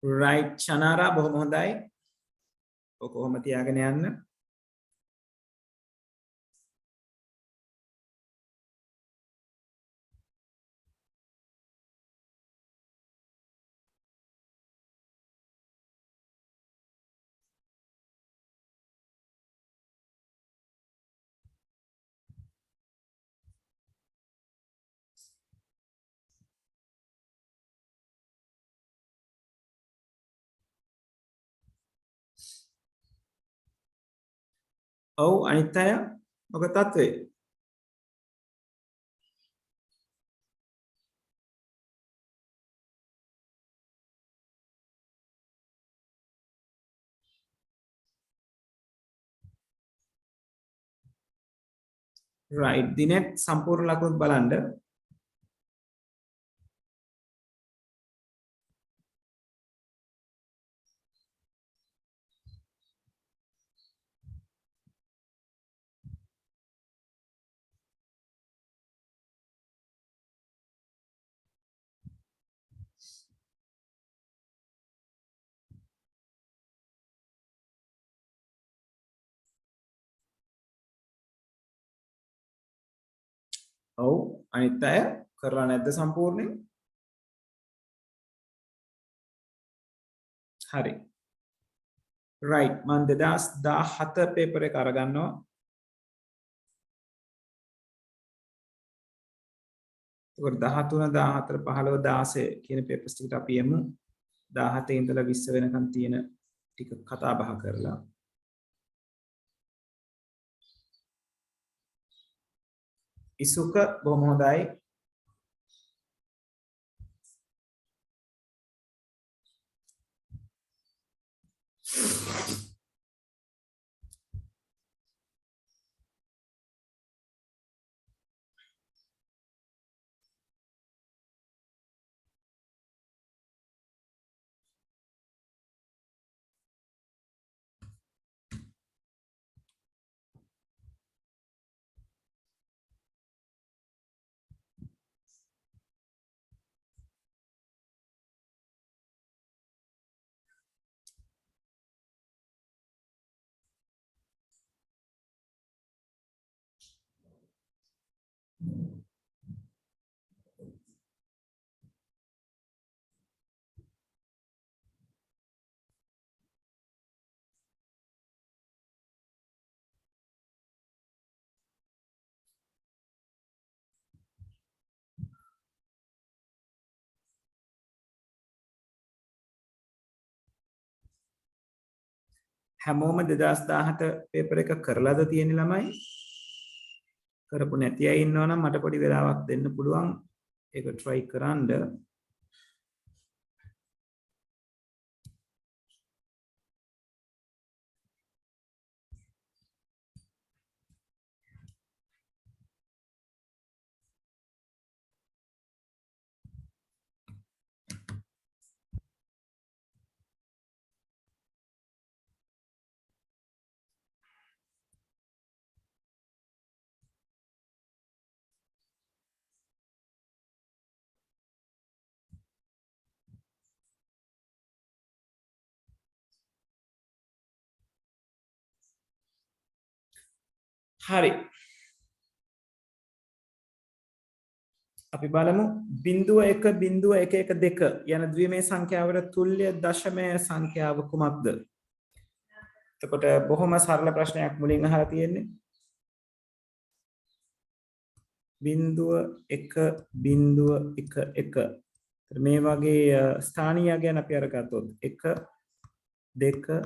right චනාරා බොහොම හොඳයි ඔක කොහොම තියාගෙන යන්න ඔව් අනිත් අය මොකද තත්ත්වේ right දිනෙත් සම්පූර්ණ ලකුණු බලන්න ඔව් අනිත් අය කරලා නැද්ද සම්පූර්ණයෙන් හරි right මම 2017 පේපර් එක අරගන්නවා ඒකට 13 14 15 16 කියන පේපර්ස් ටිකට අපි යමු 17 ඉඳලා 20 වෙනකන් තියෙන ටික කතා බහ කරලා ඉසුක බොහොම හොඳයි හැමෝම 2017 පේපර් එක කරලාද තියෙන්නේ ළමයි? කරපු නැති අය ඉන්නවා නම් මට පොඩි වෙලාවක් දෙන්න පුළුවන්. ඒක try කරන්න. හරි. අපි බලමු 0.1.112 යන ද්විමේ සංඛ්‍යාවට තුල්‍ය දශමය සංඛ්‍යාව කුමක්ද? එතකොට බොහොම සරල ප්‍රශ්නයක් මුලින් අහලා තියෙන්නේ. 0.1.1 මේ වගේ ස්ථානීය ගැන අපි අරගත්තොත් 1 2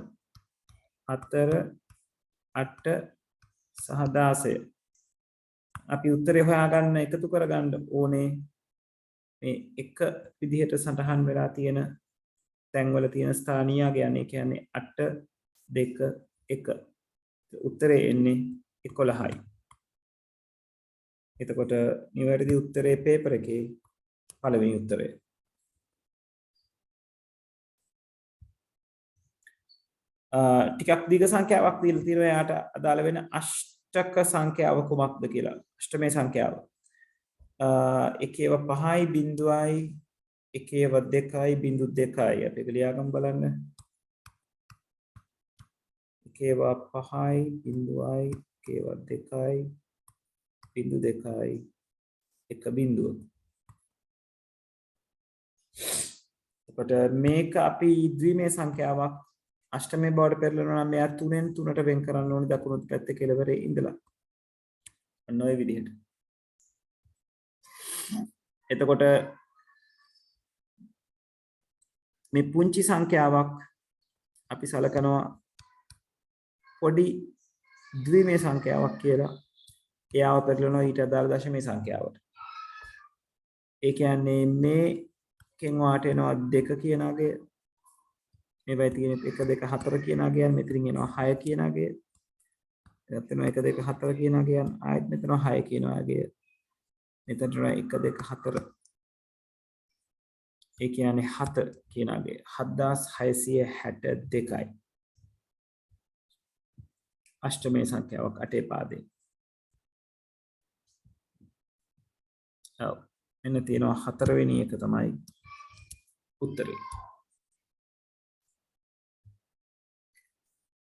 4 8 සහ 16 අපි උත්තරේ හොයාගන්න එකතු කරගන්න ඕනේ මේ එක විදිහට සටහන් වෙලා තියෙන තැන්වල තියෙන ස්ථානීය ගැන. ඒ කියන්නේ 8 2 1 උත්තරේ එන්නේ 11යි. එතකොට නිවැරදි උත්තරේ පේපර් එකේ පළවෙනි උත්තරය. ටිකක් දීර්ඝ සංඛ්‍යාවක් දීලා තියෙනවා. එයාට අදාළ වෙන අෂ්ටක සංඛ්‍යාව කුමක්ද කියලා. අෂ්ටමේ සංඛ්‍යාව. එකේව 5යි බිඳුවයි එකේව 2යි බිඳු 2යි. අපි ඒක ලියාගමු බලන්න. එකේව 5යි බිඳුවයි එකේව 2යි බිඳු 2යි එක බිඳුව. එතකොට මේක අපි ද්විමේ සංඛ්‍යාවක් අෂ්ටමේ බවට පෙරලනවා නම් මෙයා 3න් 3ට වෙන් කරන්න ඕනේ දකුණු පැත්තේ කෙළවරේ ඉඳලා. අන්න ඔය විදිහට. එතකොට මේ පුංචි සංඛ්‍යාවක් අපි සලකනවා පොඩි ද්විමේ සංඛ්‍යාවක් කියලා. එයාව පෙරලනවා ඊට අදාළ දශමේ සංඛ්‍යාවට. ඒ කියන්නේ මේකෙන් වාට එනවා 2 කියන අගය. මේවයි තියෙන 1 2 4 කියන අගයන්. මෙතනින් එනවා 6 කියන අගය. එතන 1 2 4 කියන අගයන්. ආයෙත් මෙතන 6 කියන අගය. මෙතන 1 2 4. ඒ කියන්නේ 7 කියන අගය. 7662යි. අෂ්ටමේ සංඛ්‍යාවක් අටේ පාදේ. ඔව්. එන්න තියෙනවා 4 වෙනි එක තමයි උත්තරේ.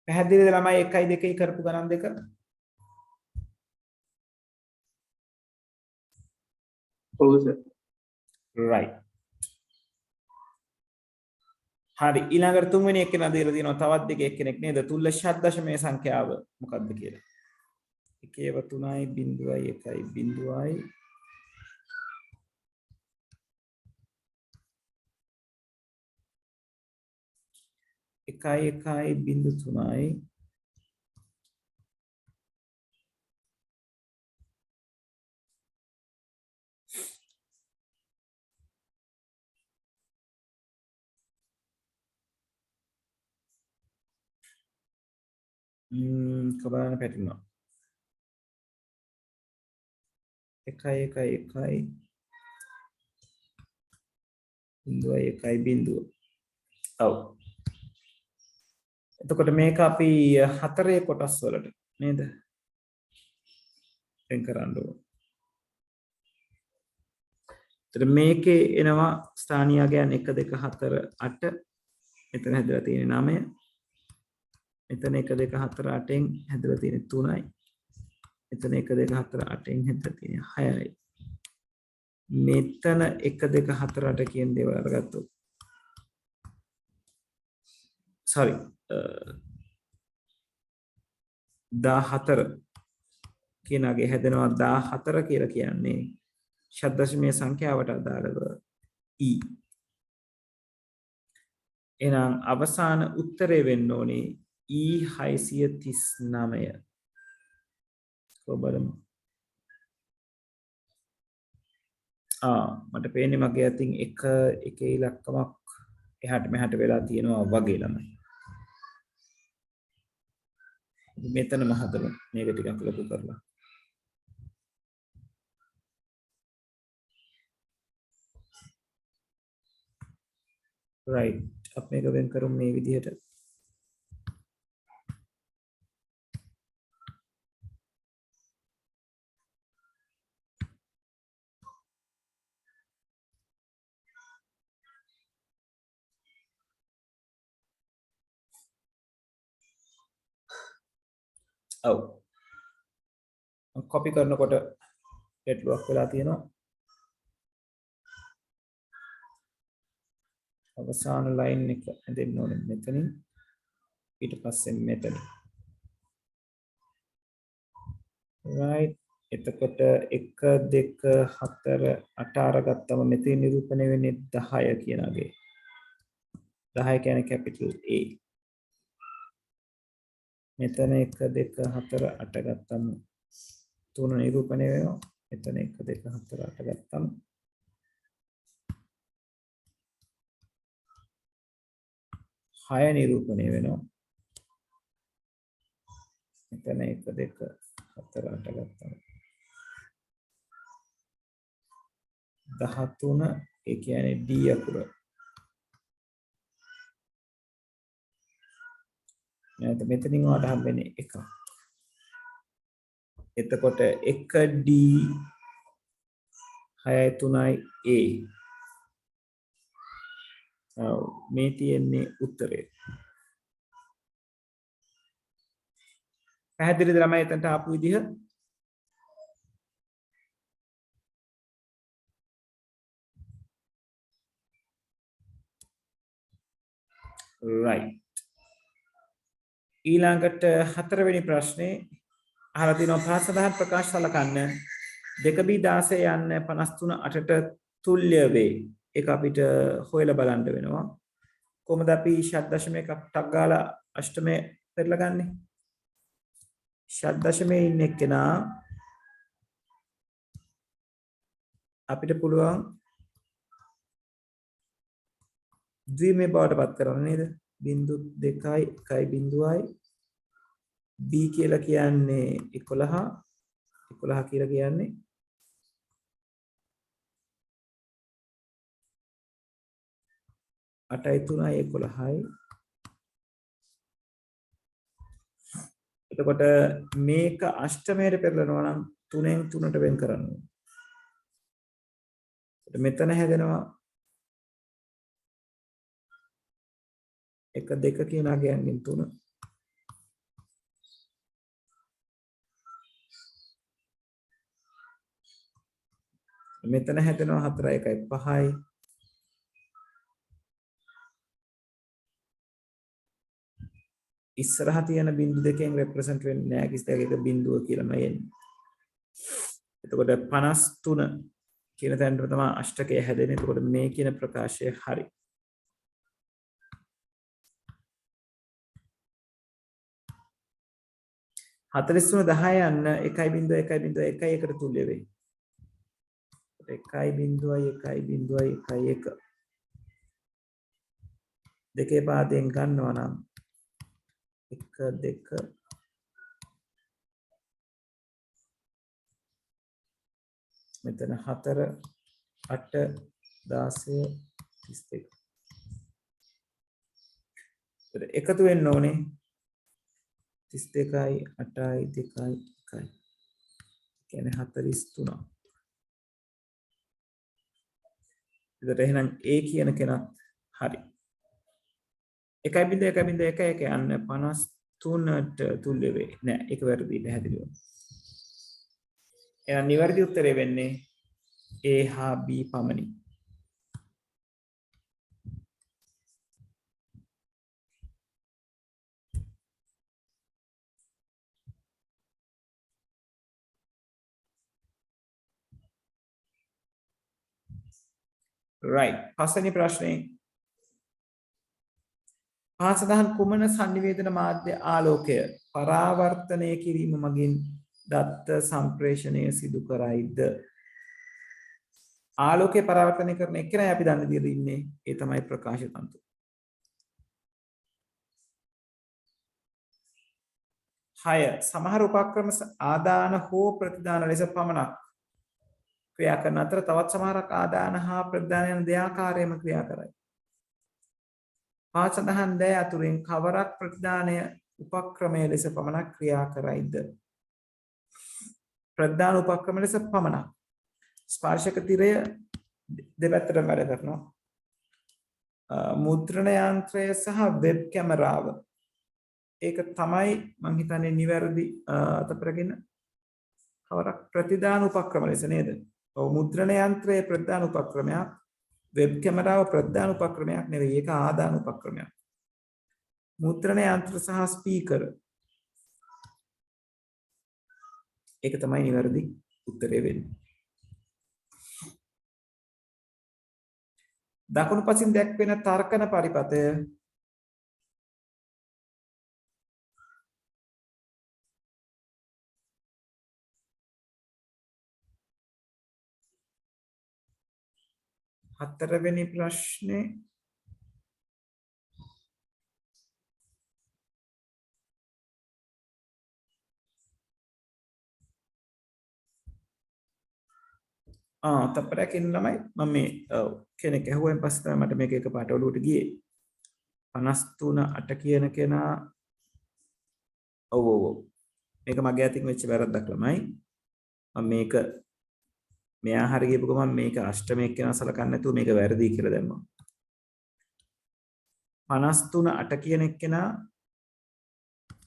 පැහැදිලිද ළමයි 1යි 2යි කරපු ගණන් දෙක? ඔව් සර්. right. හරි ඊළඟට තුන්වෙනි එක්කෙනා දීලා තියෙනවා තවත් දෙක එක්කෙනෙක් නේද? තුල්ල ෂඩ් දශමයේ සංඛ්‍යාව මොකක්ද කියලා. එකේව 3යි බිඳුවයි 1යි බිඳුවයි එකයි එකයි බිඳු 3යි කබාන පැටිනවා. එකයි එකයි එකයි බිඳුවයි එකයි බිඳුව. ඔව්. එතකොට මේක අපි හතරේ කොටස් වලට නේද? වෙන් කරන්න ඕන. එතකොට මේකේ එනවා ස්ථානීය අගයන් 1 2 4 8. මෙතන හැදලා තියෙන්නේ 9. මෙතන 1 2 4 8න් හැදලා තියෙන්නේ 3යි. මෙතන 1 2 4 8න් හැදලා තියෙන්නේ 6යි. මෙතන 1 2 4 8 කියන දේවල් අරගත්තොත් sorry 14 කියන අගේ හැදෙනවා 14 කියලා කියන්නේ ෂඩ් දශමයේ සංඛ්‍යාවට අදාළව e. එහෙනම් අවසාන උත්තරේ වෙන්න ඕනේ E639 බලමු. මට පේන්නේ මගේ අතින් එක ඉලක්කමක් එහාට මෙහාට වෙලා තියෙනවා වගේ ළමයි. මෙතනම හදමු මේක ටිකක් ලොකු කරලා. right අපි මේක වෙන් කරමු මේ විදිහට. ඔව් කොපි කරනකොට ගැටලුවක් වෙලා තියෙනවා. අවසාන ලයින් එක දෙන්න ඕනේ මෙතනින් ඊට පස්සේ මෙතන. right එතකොට 1 2 4 8 අරගත්තම මෙතන නිරූපණය වෙන්නේ 10 කියන අගේ. 10 කියන්නේ capital A. මෙතන 1 2 4 8 ගත්තම 3 නිරූපණය වෙනවා. මෙතන 1 2 4 8 ගත්තම 6 නිරූපණය වෙනවා. මෙතන 1 2 4 8 ගත්තම 13 ඒ කියන්නේ D අකුර. නැත්නම් මෙතනින් ඔයාලට හම්බෙන්නේ 1. එතකොට 1D 6 3යි A. මේ තියෙන්නේ උත්තරේ. පැහැදිලිද ළමයි එතනට ආපු විදිහ? right ඊළඟට 4 වෙනි ප්‍රශ්නේ අහලා තිනවා පහත සඳහන් ප්‍රකාශ සලකන්න 2b16 යන්න 53 8ට තුල්‍ය වේ. ඒක අපිට හොයලා බලන්න වෙනවා. කොහොමද අපි 7.1ක් ටක් ගාලා අෂ්ටමය පෙරලා ගන්නෙ? 7.1 ඉන්න එක්කෙනා අපිට පුළුවන් ද්විමය බවට පත් කරන්න නේද? 0.2යි 1.0යි b කියලා කියන්නේ 11 කියලා කියන්නේ 8යි 3යි 11යි. එතකොට මේක අෂ්ටමයට පෙරලනවා නම් 3න් 3ට වෙන් කරන්න ඕනේ. මෙතන හැදෙනවා 1 2 කියන අගයන්ගෙන් 3. මෙතන හැදෙනවා 4 1යි 5යි. ඉස්සරහ තියෙන බිංදු දෙකෙන් රෙප්‍රසන්ට් වෙන්නේ නැහැ කිසි දෙයක බිංදුව කියලාම එන්නේ. එතකොට 53 කියන තැනට තමයි අෂ්ටකය හැදෙන්නේ. එතකොට මේ කියන ප්‍රකාශය හරි. හතලිස් තුන 10 යන්න 1.1.1 එකට තුල්‍ය වෙයි. 1.1.1 දෙකේ පාදයෙන් ගන්නවා නම් 1 2 මෙතන 4 8 16 32 එකතු වෙන්න ඕනේ 32යි 8යි 2යි 1යි කියන්නේ 43. එතකොට එහෙනම් A කියන කෙනත් හරි. 1.1.1 යන්න 53ට තුල්‍ය වෙයි. නෑ ඒක වැරදි පැහැදිලිව. එහෙනම් නිවැරදි උත්තරේ වෙන්නේ A හා B පමණි. right පස්වෙනි ප්‍රශ්නේ පහ සඳහන් කුමන sannivedana මාධ්‍ය ආලෝකය පරාවර්තනය කිරීම මගින් දත්ත සම්ප්‍රේෂණය සිදු කරයිද? ආලෝකය පරාවර්තනය කරන එකනේ අපි දන්න විදිහට ඉන්නේ. ඒ තමයි ප්‍රකාශ තන්තු. 6 සමහර උපක්‍රම ආදාන හෝ ප්‍රතිදාන ලෙස පමණක් ක්‍රියා කරන අතර තවත් සමහරක් ආදාන හා ප්‍රතිදාන යන දෙආකාරයෙන්ම ක්‍රියා කරයි. පහ සඳහන් දෑ අතුරින් කවරක් ප්‍රතිදානය උපක්‍රමයේ ලෙස පමණක් ක්‍රියා කරයිද? ප්‍රතිදාන උපක්‍රම ලෙස පමණක්. ස්පර්ශක තිරය දෙපැත්තටම වැඩ කරනවා. මුද්‍රණ යන්ත්‍රය සහ වෙබ් කැමරාව ඒක තමයි මම හිතන්නේ නිවැරදි අතපරගෙන කවරක් ප්‍රතිදාන උපක්‍රම ලෙස නේද? ඔව් මුද්‍රණ යන්ත්‍රයේ ප්‍රතිදාන උපක්‍රමයක්, වෙබ් කැමරාව ප්‍රතිදාන උපක්‍රමයක් නෙවෙයි, ඒක ආදාන උපක්‍රමයක්. මුද්‍රණ යන්ත්‍ර සහ ස්පීකර් ඒක තමයි නිවැරදි උත්තරේ වෙන්නේ. දකුණු පසින් දැක්වෙන තර්කන පරිපතය හතරවෙනි ප්‍රශ්නේ තප්පරයක් ඉන්න ළමයි මම මේ කෙනෙක් ඇහුවෙන් පස්සේ තමයි මට මේක එකපාරට ඔලුවට ගියේ 53 8 කියන කෙනා ඔව් මේක මගේ අතින් වෙච්ච වැරද්දක් ළමයි මම මේක මෙයා හරි ගියපු ගමන් මේක අෂ්ටමයක් කෙනා සලකන්නේ නැතුව මේක වැරදි කියලා දැම්මා 53 8 කියන එක්කෙනා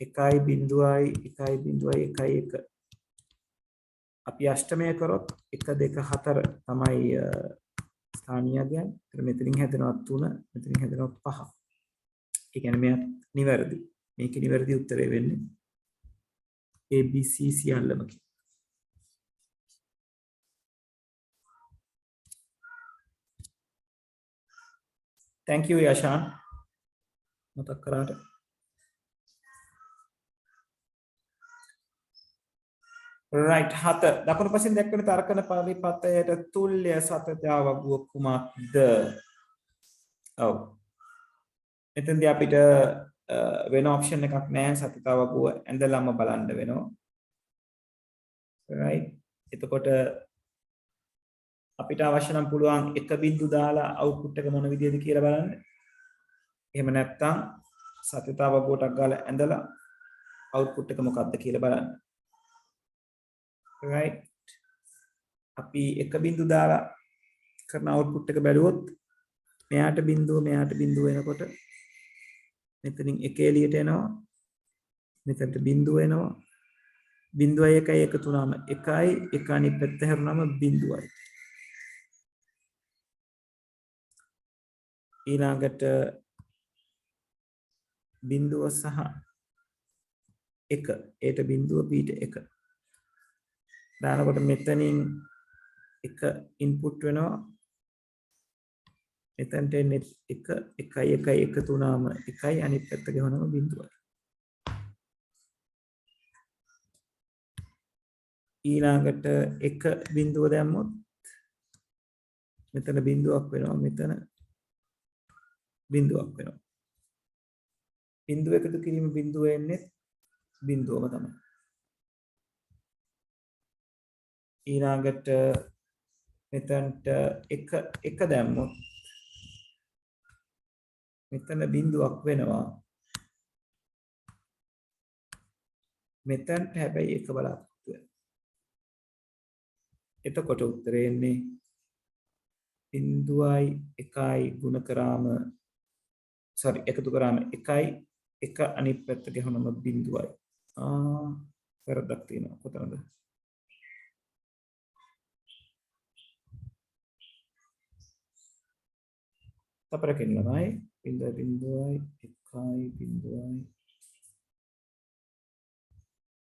1.1.1 අපි අෂ්ටමය කරොත් 1 2 4 තමයි ස්ථානීය ගයන්. ඒතර මෙතනින් හැදෙනවා 3, මෙතනින් හැදෙනවා 5. ඒ කියන්නේ මෙයා නිවැරදි. මේකේ නිවැරදි උත්තරය වෙන්නේ A B C සියල්ලම. Thank you Yashan. මතක් කරාට. right 7 දකුණු පසින් දැක්වෙන තර්කන පරිපතයට තුල්්‍ය සතතාවගුව කුමක්ද? ඔව් එතෙන්දී අපිට වෙන ඔප්ෂන් එකක් නැහැ සතතාවගුව ඇඳලම බලන්න වෙනවා right එතකොට අපිට අවශ්‍ය නම් පුළුවන් එක බිංදු දාලා අවුට්පුට් එක මොන විදිහද කියලා බලන්න. එහෙම නැත්නම් සතතාවගුවටක් ගාලා ඇඳලා අවුට්පුට් එක මොකක්ද කියලා බලන්න. right අපි එක බිංදු දාලා කරන අවුට්පුට් එක බැලුවොත් මෙයාට බිංදුව එනකොට මෙතනින් එක එළියට එනවා මෙතනට බිංදුව එනවා බිංදුවයි එකයි එකතු වුණාම එකයි එක අනිත් පැත්ත හැරුණාම බිංදුවයි ඊළඟට බිංදුව සහ එක ඒට බිංදුව බීට එක දානකොට මෙතනින් එක ඉන්පුට් වෙනවා මෙතනට එන්නේ එක එකයි එකයි එකතු වුණාම එකයි අනිත් පැත්ත ගෙවනම බිංදුවයි ඊළඟට එක බිංදුව දැම්මොත් මෙතන බිංදුවක් වෙනවා මෙතන බිංදුවක් වෙනවා බිංදුව එකතු කිරීම බිංදුව එන්නේ බිංදුවම තමයි ඊළඟට මෙතනට එක දැම්මොත් මෙතන බිංදුවක් වෙනවා මෙතනට හැබැයි එක බලාපොරොත්තු වෙනවා එතකොට උත්තරේ එන්නේ බිංදුවයි එකයි ගුණ කරාම එකතු කරාම එකයි එක අනිත් පැත්ත ගෙවනම බිංදුවයි වැරද්දක් තියෙනවා කොතනද තපරකින් ළමයි බිංදුවයි එකයි බිංදුවයි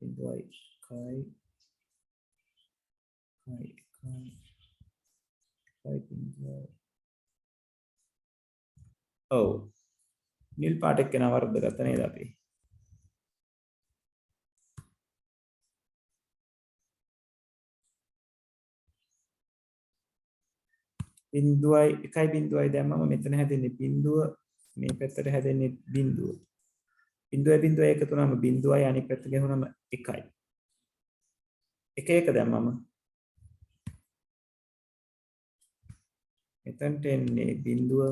එකයි බිංදුවයි ඔව් නිල් පාට එක්කෙනා වර්ධගත නේද අපි? බිඳුවයි 1.0යි දැම්මම මෙතන හැදෙන්නේ බිඳුව, මේ පැත්තට හැදෙන්නේ බිඳුව. බිඳුවයි එකතු වුණාම බිඳුවයි අනිත් පැත්ත ගෙහුනම 1යි. 1 දැම්මම මෙතනට එන්නේ බිඳුව,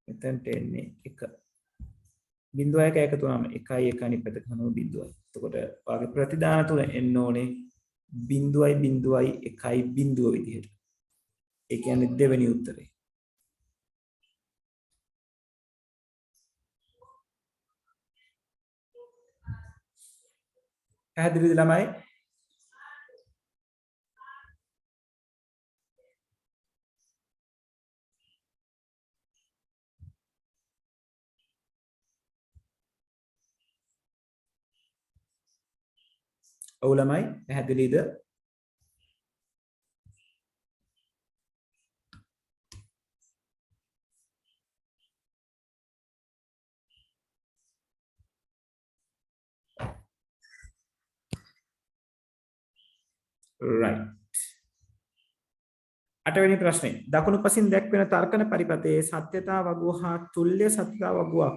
මෙතනට එන්නේ 1. බිඳුව 1 එකතු වුණාම 1 අනිත් පැත්ත ගෙහුනම බිඳුවයි. එතකොට වාගේ ප්‍රතිදාන තුන එන්න ඕනේ බිඳුවයි 1 බිඳුව විදිහට. ඒ කියන්නේ දෙවෙනි උත්තරේ. පැහැදිලිද ළමයි? ඔව් ළමයි පැහැදිලිද? right. අටවෙනි ප්‍රශ්නේ. දකුණු පසින් දැක්වෙන තර්කන පරිපතයේ සත්‍යතා වගුව හා තුල්්‍ය සත්‍යතා වගුවක්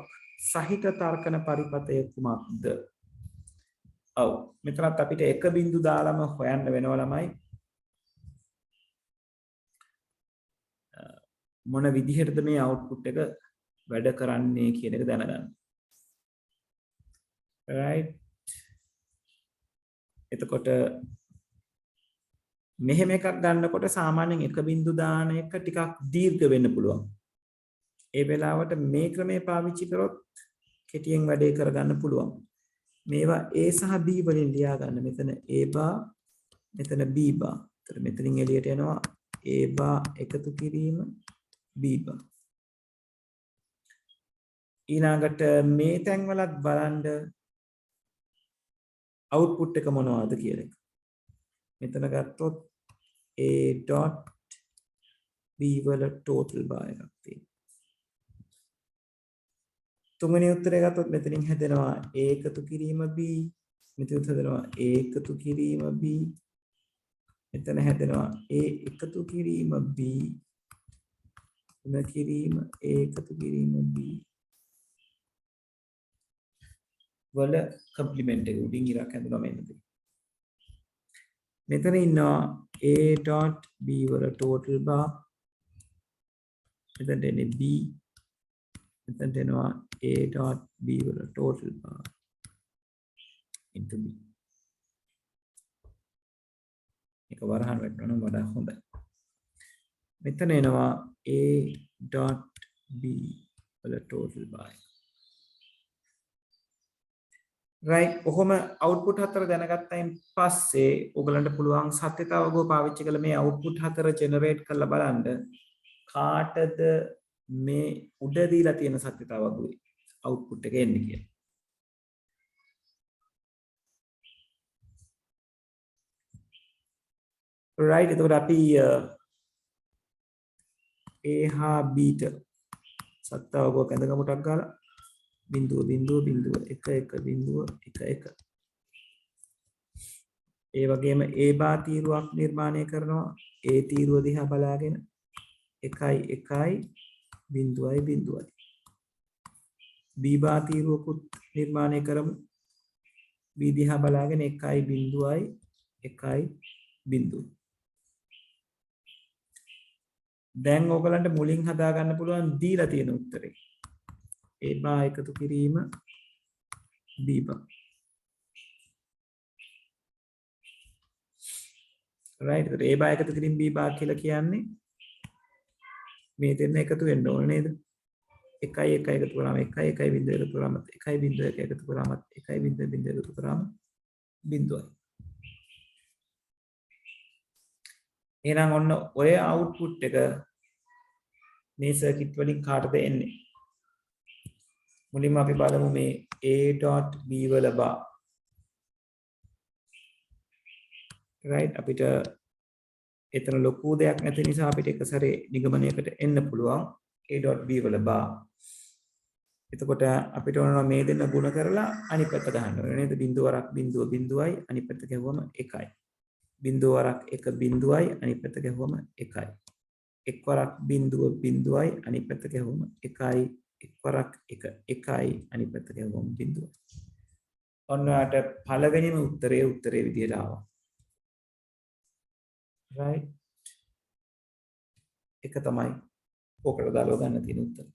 සහිත තර්කන පරිපතය කුමක්ද? ඔව් මෙතනත් අපිට එක බිංදු දාලම හොයන්න වෙනවා ළමයි. මොන විදිහටද මේ අවුට්පුට් එක වැඩ කරන්නේ කියන එක දැනගන්න. right. එතකොට මෙහෙම එකක් ගන්නකොට සාමාන්‍යයෙන් එක බිංදු දාන එක ටිකක් දීර්ඝ වෙන්න පුළුවන්. ඒ වෙලාවට මේ ක්‍රමය පාවිච්චි කරොත් කෙටියෙන් වැඩේ කරගන්න පුළුවන්. මේවා A සහ B වලින් ලියා ගන්න. මෙතන A bar, මෙතන B bar. ඒතර මෙතනින් එළියට එනවා A bar එකතු කිරීම B bar. ඊළඟට මේ තැන් වලත් බලන්න output එක මොනවද කියලා එක. මෙතන ගත්තොත් A dot B වල total bar එකක් තියෙනවා. තුන්වෙනි උත්තරය ගත්තොත් මෙතනින් හැදෙනවා A එකතු කිරීම B, මෙතන හැදෙනවා A එකතු කිරීම B, මෙතන හැදෙනවා A එකතු කිරීම B, මෙතන කිරීම A එකතු කිරීම B වල කම්ප්ලිමන්ට් එක උඩින් ඉරක් හැදුනම එන්නේ. මෙතන ඉන්නවා A dot B වල total bar, මෙතන එන්නේ B, මෙතන එනවා A dot B වල total bar into B. එක වරහන් වැටෙනවා නම් වඩා හොඳයි. මෙතන එනවා A dot B වල total bar. right. කොහොම output හතර දැනගත්තයින් පස්සේ ඔයගලන්ට පුළුවන් සත්‍යතාවගව පාවිච්චි කරලා මේ output හතර generate කරලා බලන්න කාටද මේ උඩ දීලා තියෙන සත්‍යතාවගුවේ output එක එන්නේ කියලා. right. එතකොට අපි A හා B ට සත්‍යතාවගුවක් ඇඳගමු ටක් ගාලා බිඳුව 1 බිඳුව 1. ඒ වගේම A බා තීරුවක් නිර්මාණය කරනවා. A තීරුව දිහා බලාගෙන 1 බිඳුවයි. B බා තීරුවකුත් නිර්මාණය කරමු. B දිහා බලාගෙන 1 බිඳුව. දැන් ඕගලන්ට මුලින් හදා ගන්න පුළුවන් දීලා තියෙන උත්තරේ. A බා එකතු කිරීම B බා. right. A බා එකතු කිරීම B බා කියලා කියන්නේ මේ දෙන්න එකතු වෙන්න ඕනේ නේද? 1 එකතු කරාම 1 බිඳුව එකතු කරාම 1 බිඳුව එකතු කරාම 1 බිඳුව එකතු කරාම බිඳුවයි. එහෙනම් ඔන්න ඔය output එක මේ circuit වලින් කාටද එන්නේ? මුලින්ම අපි බලමු මේ A dot B වල bar. right. අපිට එතන ලොකු දෙයක් නැති නිසා අපිට එක සැරේ නිගමනයකට එන්න පුළුවන් A dot B වල bar. එතකොට අපිට ඕන මේ දෙන්න ගුණ කරලා අනිත් පැත්ත ගන්න ඕනේ නේද? බිඳුව වරක් බිඳුව බිඳුවයි අනිත් පැත්ත ගැහුවම 1යි. බිඳුව වරක් 1 බිඳුවයි අනිත් පැත්ත ගැහුවම 1යි. එක් වරක් බිඳුව බිඳුවයි අනිත් පැත්ත ගැහුවම 1යි. එක් වරක් 1 1යි අනිත් පැත්ත ගැහුවම බිඳුවයි. ඔන්න ඔයාලට පළවෙනිම උත්තරේ විදියට ආවා. right එක තමයි ඕකට දාලා ගන්න තියෙන උත්තරය.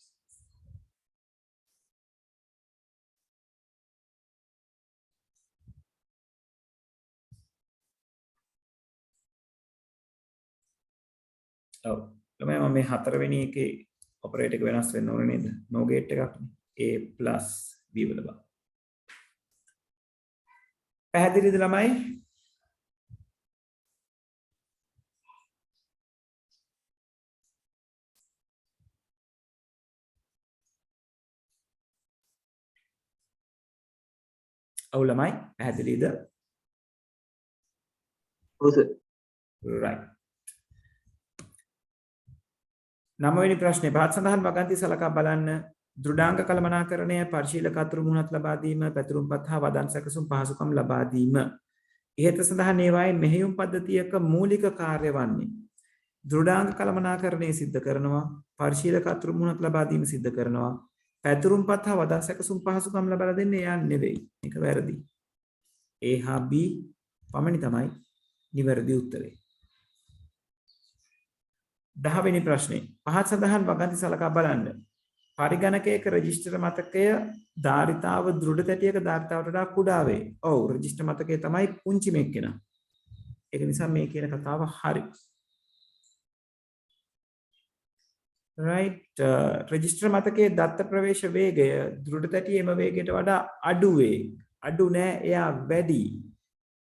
ඔව්. ළමයි මම මේ හතරවෙනි එකේ ඔපරේට් එක වෙනස් වෙන්න ඕනේ නේද? no gate එකක් නේ. a b වල බා. පැහැදිලිද ළමයි? ඔව් ළමයි පැහැදිලිද? ඔව් සර්. right. 9 වෙනි ප්‍රශ්නේ පහත් සඳහන් වගන්ති සලකා බලන්න. දෘඩාංග කළමනාකරණය පරිශීලක අතුරු මුහුණත් ලබා දීම පැතුරුම්පත් හා වදන් සැකසුම් පහසුකම් ලබා දීම. ඉහත සඳහන් ඒවායේ මෙහෙයුම් පද්ධතියක මූලික කාර්ය වන්නේ දෘඩාංග කළමනාකරණය සිද්ධ කරනවා, පරිශීලක අතුරු මුහුණත් ලබා දීම සිද්ධ කරනවා, පැතුරුම්පත් හා වදන් සැකසුම් පහසුකම් ලබා දෙන්නේ යා නෙවෙයි. මේක වැරදි. A හා B පමණි තමයි නිවැරදි උත්තරේ. 10 වෙනි ප්‍රශ්නේ පහත් සඳහන් වගන්ති සලකා බලන්න. පරිගණකයක රෙජිස්ටර් මතකය ධාරිතාව දෘඩ තැටියක ධාරිතාවට වඩා කුඩා වේ. ඔව් රෙජිස්ටර් මතකය තමයි පුංචිම එක්කෙනා. ඒක නිසා මේ කියන කතාව හරි. right රෙජිස්ටර් මතකයේ දත්ත ප්‍රවේශ වේගය දෘඩ තැටියේම වේගයට වඩා අඩු වේ. අඩු නෑ එයා වැඩි.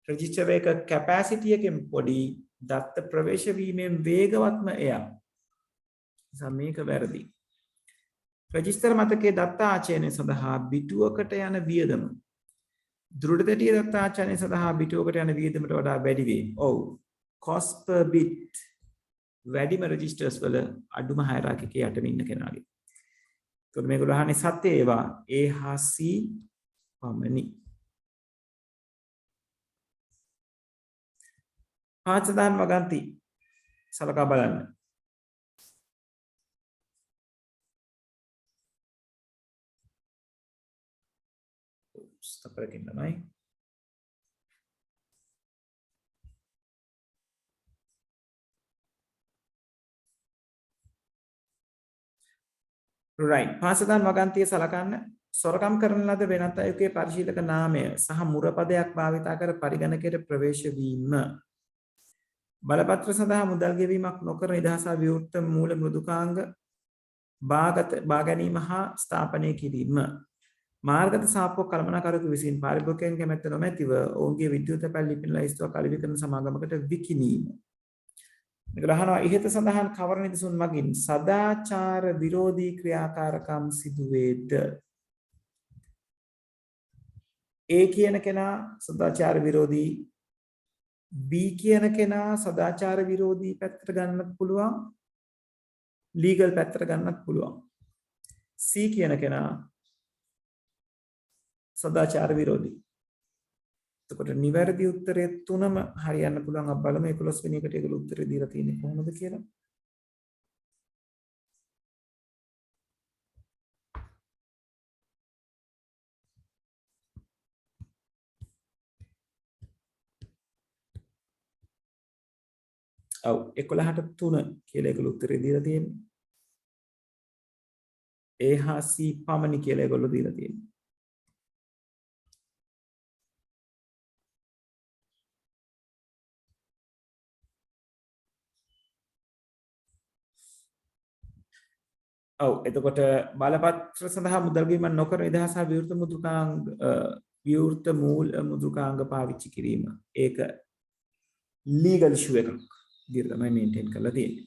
රෙජිස්ටර් එක කැපැසිටි එකෙන් පොඩි දත්ත ප්‍රවේශ වීමෙන් වේගවත්ම එයා. නිසා මේක වැරදි. රෙජිස්ටර් මතකයේ දත්ත ආචරණය සඳහා බිටුවකට යන වියදම දෘඩ තැටියේ දත්ත ආචරණය සඳහා බිටුවකට යන වියදමට වඩා වැඩි වේ. ඔව් cost per bit වැඩිම රෙජිස්ටර්ස් වල අඩුම හයරාකි එකේ යටම ඉන්න කෙනාගේ. ඒකට මේගොල්ලෝ අහන්නේ සත්‍ය ඒවා A හා C පමණි. පාචදාන් වගන්ති සලකා බලන්න. ස්තපරකින් තමයි right පාසදාන් වගන්තිය සලකන්න. සොරකම් කරන ලද වෙනත් අයෙකුගේ පරිශීලක නාමය සහ මුරපදයක් භාවිතා කර පරිගණකයට ප්‍රවේශ වීම. බලපත්‍ර සඳහා මුදල් ගෙවීමක් නොකර නිදහස විවෘත මූල මෘදුකාංග බා ගැනීම හා ස්ථාපනය කිරීම. මාර්ගගත සාප්පුව කළමනාකරුවෙකු විසින් පාරිභෝගිකයන් කැමැත්ත නොමැතිව ඔවුන්ගේ විද්‍යුත් පැල් ලිපින ලයිස්තුවක් අලෙවි කරන සමාගමකට විකිණීම. මේක අහනවා ඉහත සඳහන් කවර නිදසුන් මගින් සදාචාර විරෝධී ක්‍රියාකාරකම් සිදුවේද? A කියන කෙනා සදාචාර විරෝධී, B කියන කෙනා සදාචාර විරෝධී පැත්තට ගන්නත් පුළුවන්, ලීගල් පැත්තට ගන්නත් පුළුවන්. C කියන කෙනා සදාචාර විරෝධී. එතකොට නිවැරදි උත්තරය තුනම හරියන්න පුළුවන්. අපි බලමු 11 වෙනි එකට ඒගොල්ලෝ උත්තරේ දීලා තියෙන්නේ කොහොමද කියලා. ඔව් 11ට 3 කියලා ඒගොල්ලෝ උත්තරේ දීලා තියෙන්නේ. A හා C පමණි කියලා ඒගොල්ලෝ දීලා තියෙන්නේ. ඔව් එතකොට බලපත්‍ර සඳහා මුදල් ගෙවීම නොකර නිදහස විවෘත මුද්‍රකාංග විවෘත මූල මුද්‍රකාංග පාවිච්චි කිරීම. ඒක ලීගල් ඉෂුව එකක්. විදිහට තමයි මේන්ටේන් කරලා තියෙන්නේ.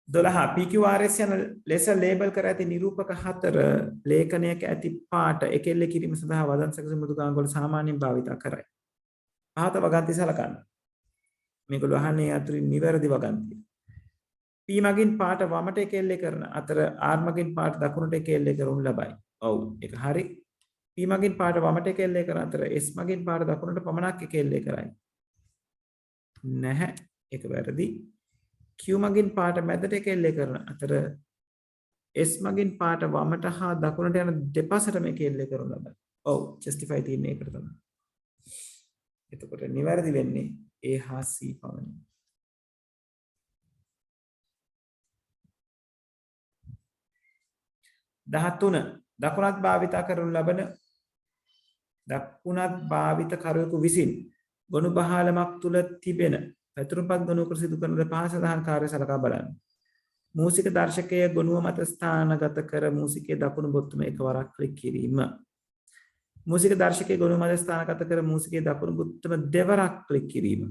12 PQRS යන ලෙස ලේබල් කර ඇති නිරූපක 4 ලේඛනයක ඇති පාට එකෙල්ල කිරීම සඳහා වදන් සැකසීම මෘදුකාංග වල සාමාන්‍යයෙන් භාවිත කරයි. පහත වගන්ති සලකන්න. මේගොල්ලෝ අහන්නේ අතුරින් නිවැරදි වගන්තිය. P මගින් පාට වමට කෙල්ලේ කරන අතර R මගින් පාට දකුණට කෙල්ලේ කරනු ලබයි. ඔව් ඒක හරි. P මගින් පාට වමට කෙල්ලේ කරන අතර S මගින් පාට දකුණට පමණක් කෙල්ලේ කරයි. නැහැ. ඒක වැරදි. Q මගින් පාට මැදට කෙල්ලේ කරන අතර S මගින් පාට වමට හා දකුණට යන දෙපසටම කෙල්ලේ කරනු ලබයි. ඔව් ජස්ටිෆයි තියෙන්නේ ඒකට තමයි. එතකොට නිවැරදි වෙන්නේ A හා C පමණයි. 13 දකුණත් භාවිත කරනු ලබන දකුණත් භාවිත කරුවෙකු විසින් ගොනු බහලමක් තුල තිබෙන පැතුරුම්පත් ගොනුවකට සිදු කරන පහ සඳහන් කාර්ය සලකා බලන්න. මූසික දර්ශකය ගොනුව මත ස්ථානගත කර මූසිකයේ දකුණු බොත්තම එකවරක් ක්ලික් කිරීම. මූසික දර්ශකයේ ගොනුව මත ස්ථානගත කර මූසිකයේ දකුණු බොත්තම දෙවරක් ක්ලික් කිරීම.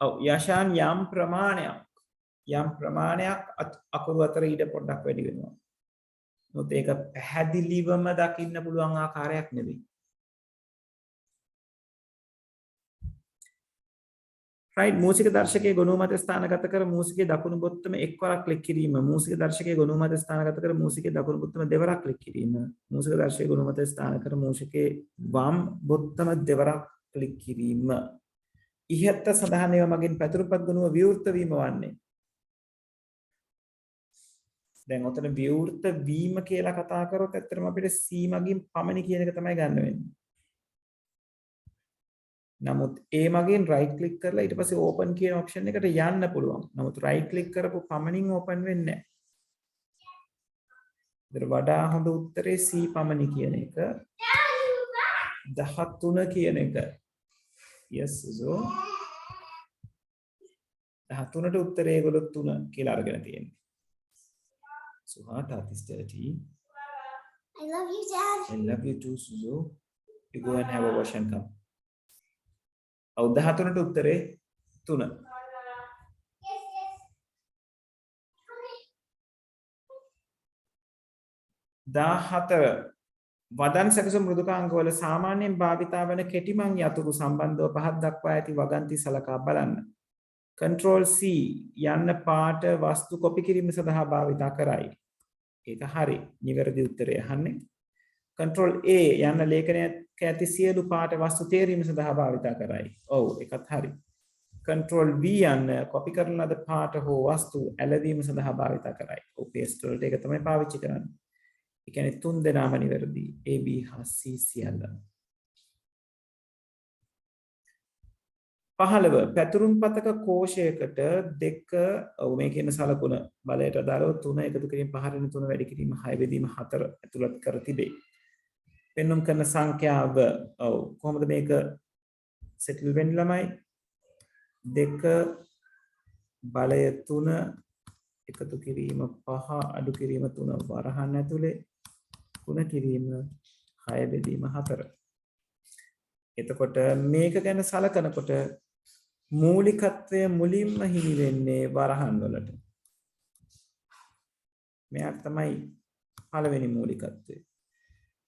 ඔව් යශාන් යම් ප්‍රමාණයක් අකුරු අතර ඊට පොඩ්ඩක් වැඩි වෙනවා. මොකද ඒක පැහැදිලිවම දකින්න පුළුවන් ආකාරයක් නෙවෙයි. right මූසික දර්ශකයේ ගොනුව මත ස්ථානගත කර මූසිකයේ දකුණු බොත්තම එක්වරක් ක්ලික් කිරීම. මූසික දර්ශකයේ ගොනුව මත ස්ථානගත කර මූසිකයේ දකුණු බොත්තම දෙවරක් ක්ලික් කිරීම. මූසික දර්ශකයේ ගොනුව මත ස්ථාන කර මූසිකයේ වම් බොත්තම දෙවරක් ක්ලික් කිරීම. ඉහත සඳහන් ඒවා මගින් පැතුරුපත් ගුණව විවෘත වීම වන්නේ. දැන් ඔතන විවෘත වීම කියලා කතා කරොත් ඇත්තටම අපිට C මගින් පමණි කියන එක තමයි ගන්න වෙන්නේ. නමුත් A මගින් right click කරලා ඊට පස්සේ open කියන option එකට යන්න පුළුවන්. නමුත් right click කරපු පමණින් open වෙන්නේ නැහැ. ඒතර වඩා හොඳ උත්තරේ C පමණි කියන එක. 13 කියන එක. yes so 13ට උත්තරේ ඒගොල්ලෝ 3 කියලා අරගෙන තියෙනවා. Suha Tat is dirty. I love you, Dad. I love you too, Suzu. You go and have a wash and come. ඔව් 13ට උත්තරේ 3. Yes, yes. 14 වදන් සැකසුම් මෘදුකාංගවල සාමාන්‍යයෙන් භාවිතා වන කෙටිමන් යතුරු සම්බන්ධව පහත් දක්වා ඇති වගන්ති සලකා බලන්න. Control C යන්න පාට වස්තු කොපි කිරීම සඳහා භාවිතා කරයි. ඒක හරි. නිවැරදි උත්තරය අහන්නේ. Control A යන්න ලේඛනයක ඇති සියලු පාට වස්තු තේරීම සඳහා භාවිතා කරයි. ඔව් ඒකත් හරි. Control V යන්න කොපි කරන ලද පාට හෝ වස්තු ඇලවීම සඳහා භාවිතා කරයි. ඔව් paste වලට ඒක තමයි පාවිච්චි කරන්නේ. ඒ කියන්නේ තුන් දෙනාම නිවැරදි. A B හා C සියල්ල. 15 පැතුරුම් පතක කෝෂයකට දෙක ඔව් මේ කියන සලකුණ බලයට අදාළව 3 එකතු කිරීම 5 රින් 3 වැඩි කිරීම 6 බෙදීම 4 ඇතුළත් කර තිබේ. පෙන්වුම් කරන සංඛ්‍යාව ඔව් කොහොමද මේක සෙටල් වෙන්නේ ළමයි? 2 බලය 3 එකතු කිරීම 5 අඩු කිරීම 3 වරහන් ඇතුලේ ගුණ කිරීම 6 බෙදීම 4. එතකොට මේක ගැන සලකනකොට මූලිකත්වය මුලින්ම හිමි වෙන්නේ වරහන් වලට. මෙයා තමයි පළවෙනි මූලිකත්වය.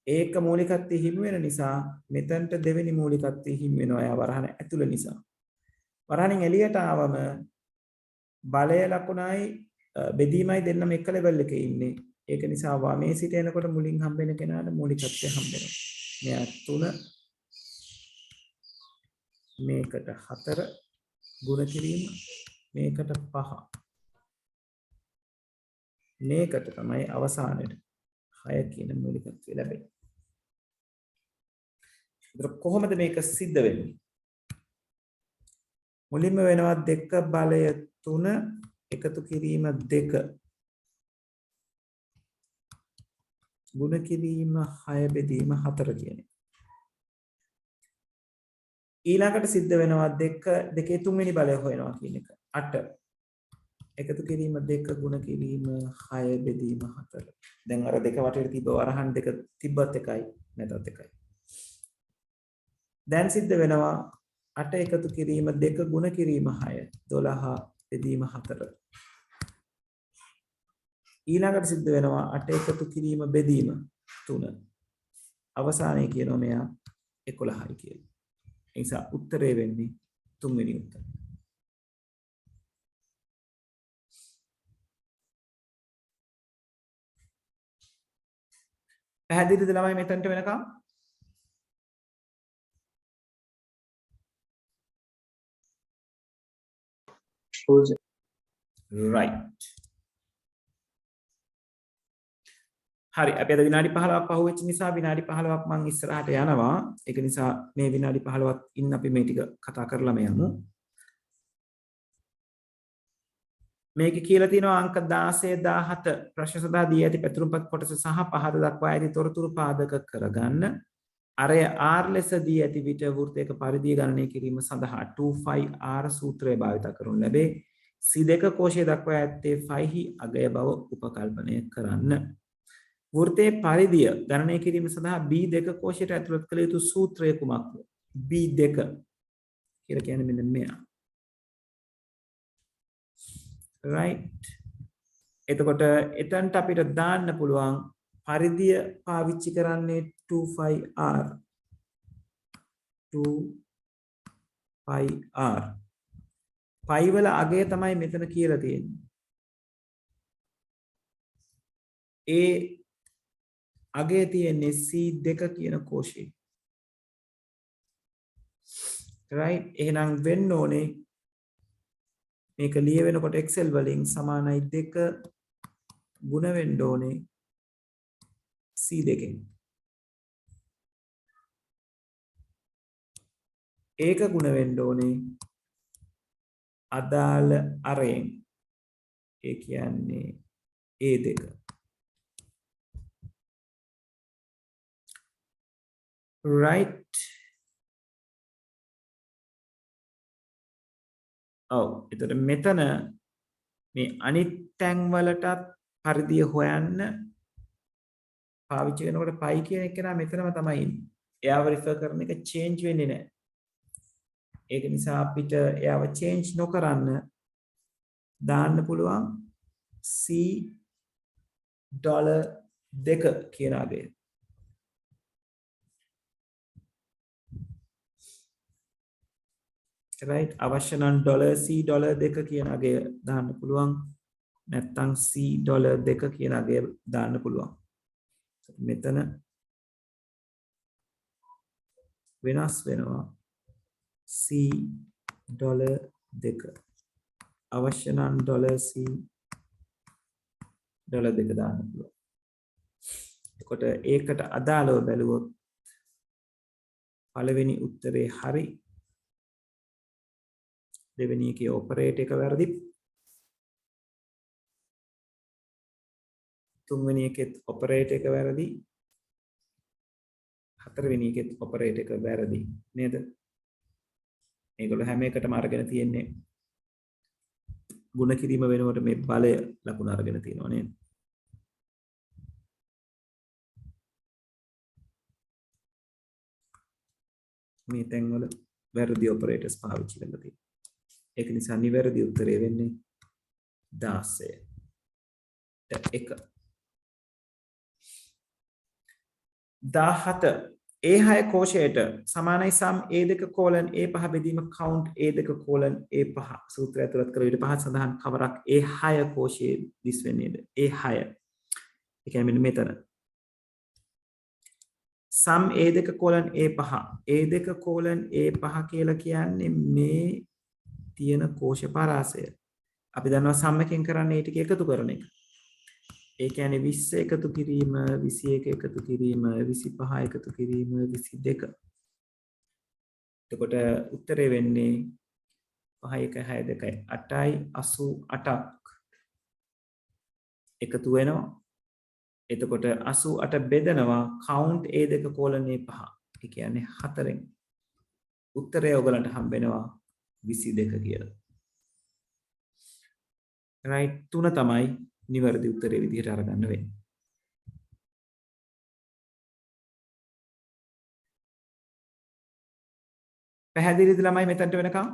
ඒක මූලිකත්වය හිමි වෙන නිසා මෙතනට දෙවෙනි මූලිකත්වය හිමි වෙනවා යා වරහන ඇතුළ නිසා. වරහනින් එළියට ආවම බලය ලකුණයි බෙදීමයි දෙන්නම එක ලෙවල් එකේ ඉන්නේ. ඒක නිසා වමේ සිට එනකොට මුලින් හම්බෙන කෙනාට මූලිකත්වය හම්බෙනවා. මෙයා 3 මේකට 4 ගුණ කිරීම මේකට 5 මේකට තමයි අවසානයේ 6 කියන මූලිකත්වය ලැබෙන්නේ. ඒතර කොහොමද මේක සිද්ධ වෙන්නේ? මුලින්ම වෙනවා 2 බලය 3 එකතු කිරීම 2 ගුණ කිරීම 6 බෙදීම 4 කියන්නේ. ඊළඟට සිද්ධ වෙනවා 2 දෙකේ තුන්වෙනි බලය හොයනවා කියන එක 8 එකතු කිරීම 2 ගුණ කිරීම 6 බෙදීම 4. දැන් අර දෙක වටේට තිබ්බ වරහන් දෙක තිබ්බත් එකයි නැතත් එකයි. දැන් සිද්ධ වෙනවා 8 එකතු කිරීම 2 ගුණ කිරීම 6 12 බෙදීම 4. ඊළඟට සිද්ධ වෙනවා 8 එකතු කිරීම බෙදීම 3. අවසානයේ කියනවා මෙයා 11යි කියලා. නිසා උත්තරේ වෙන්නේ තුන්වෙනි උත්තරය. පැහැදිලිද ළමයි මෙතනට වෙනකම්? True, sir. right. හරි අපි අද විනාඩි 15ක් පහුවෙච්ච නිසා විනාඩි 15ක් මම ඉස්සරහට යනවා. ඒක නිසා මේ විනාඩි 15ක් ඉන්න අපි මේ ටික කතා කරලාම යමු. මේකේ කියලා තියෙනවා අංක 16 17 ප්‍රශ්න සඳහා දී ඇති පැතුරුම්පත් කොටස සහ පහද දක්වා ඇති තොරතුරු පාදක කරගන්න. අරය R ලෙස දී ඇති විට වෘත්තයක පරිධිය ගණනය කිරීම සඳහා 2πr සූත්‍රය භාවිත කරනු ලැබේ. C2 කෝෂය දක්වා ඇත්තේ 5හි අගය බව උපකල්පනය කරන්න. වෘත්තයේ පරිධිය ගණනය කිරීම සඳහා B2 කෝෂයට ඇතුළත් කළ යුතු සූත්‍රය කුමක්ද? B2 කියලා කියන්නේ මෙන්න මෙයා. right. එතකොට එතනට අපිට දාන්න පුළුවන් පරිධිය පාවිච්චි කරන්නේ 2πr 2πr පයි වල අගය තමයි මෙතන කියලා තියෙන්නේ. ඒ අගය තියෙන්නේ C2 කියන කෝෂයේ. right. එහෙනම් වෙන්න ඕනේ මේක ලියවෙනකොට Excel වලින් සමානයි 2 ගුණ වෙන්න ඕනේ C2කින්. ඒක ගුණ වෙන්න ඕනේ අදාළ අරයෙන්. ඒ කියන්නේ A2. right. ඔව් එතකොට මෙතන මේ අනිත් තැන් වලටත් පරිධිය හොයන්න පාවිච්චි කරනකොට පයි කියන එක නා මෙතනම තමයි ඉන්නේ. එයාව රිෆර් කරන එක චේන්ජ් වෙන්නේ නැහැ. ඒක නිසා අපිට එයාව චේන්ජ් නොකරන්න දාන්න පුළුවන් $2 කියන අගය. right. අවශ්‍ය නම් $2 කියන අගය දාන්න පුළුවන්. නැත්නම් $2 කියන අගය දාන්න පුළුවන්. මෙතන වෙනස් වෙනවා $2 අවශ්‍ය නම් $2 දාන්න පුළුවන්. එතකොට ඒකට අදාළව බැලුවොත් පළවෙනි උත්තරේ හරි. දෙවෙනි එකේ ඔපරේට් එක වැරදි. තුන්වෙනි එකෙත් ඔපරේට් එක වැරදි. හතරවෙනි එකෙත් ඔපරේට් එක වැරදි නේද? මේගොල්ලෝ හැම එකටම අරගෙන තියෙන්නේ ಗುಣ කිරීම වෙනකොට මේ බලය ලකුණ අරගෙන තියෙනවා නේද? මේ තැන්වල වැරදි ඔපරේටර්ස් පාවිච්චි කරලා තියෙනවා. ඒක නිසා නිවැරදි උත්තරය වෙන්නේ 16. 1 17 A6 කෝෂයට සමානයි සම් A2 colon A5 බෙදීම count A2 colon A5 සූත්‍රය ඇතුළත් කර විට පහත් සඳහන් කවරක් A6 කෝෂයේ දිස් වෙන්නේද? A6 ඒ කියන්නේ මෙතන සම් A2 colon A5 A2 colon A5 කියලා කියන්නේ මේ තියෙන කෝෂ පරාසය. අපි දන්නවා සම් එකෙන් කරන්නේ ඒ ටික එකතු කරන එක. ඒ කියන්නේ 20 එකතු කිරීම 21 එකතු කිරීම 25 එකතු කිරීම 22. එතකොට උත්තරේ වෙන්නේ 5 1 6 2 8යි 88ක් එකතු වෙනවා. එතකොට 88 බෙදනවා count A2 colon A5. ඒ කියන්නේ 4ෙන්. උත්තරය ඔයගලන්ට හම්බ වෙනවා 22 කියලා. right 3 තමයි නිවැරදි උත්තරේ විදිහට අරගන්න වෙන්නේ. පැහැදිලිද ළමයි මෙතනට වෙනකම්?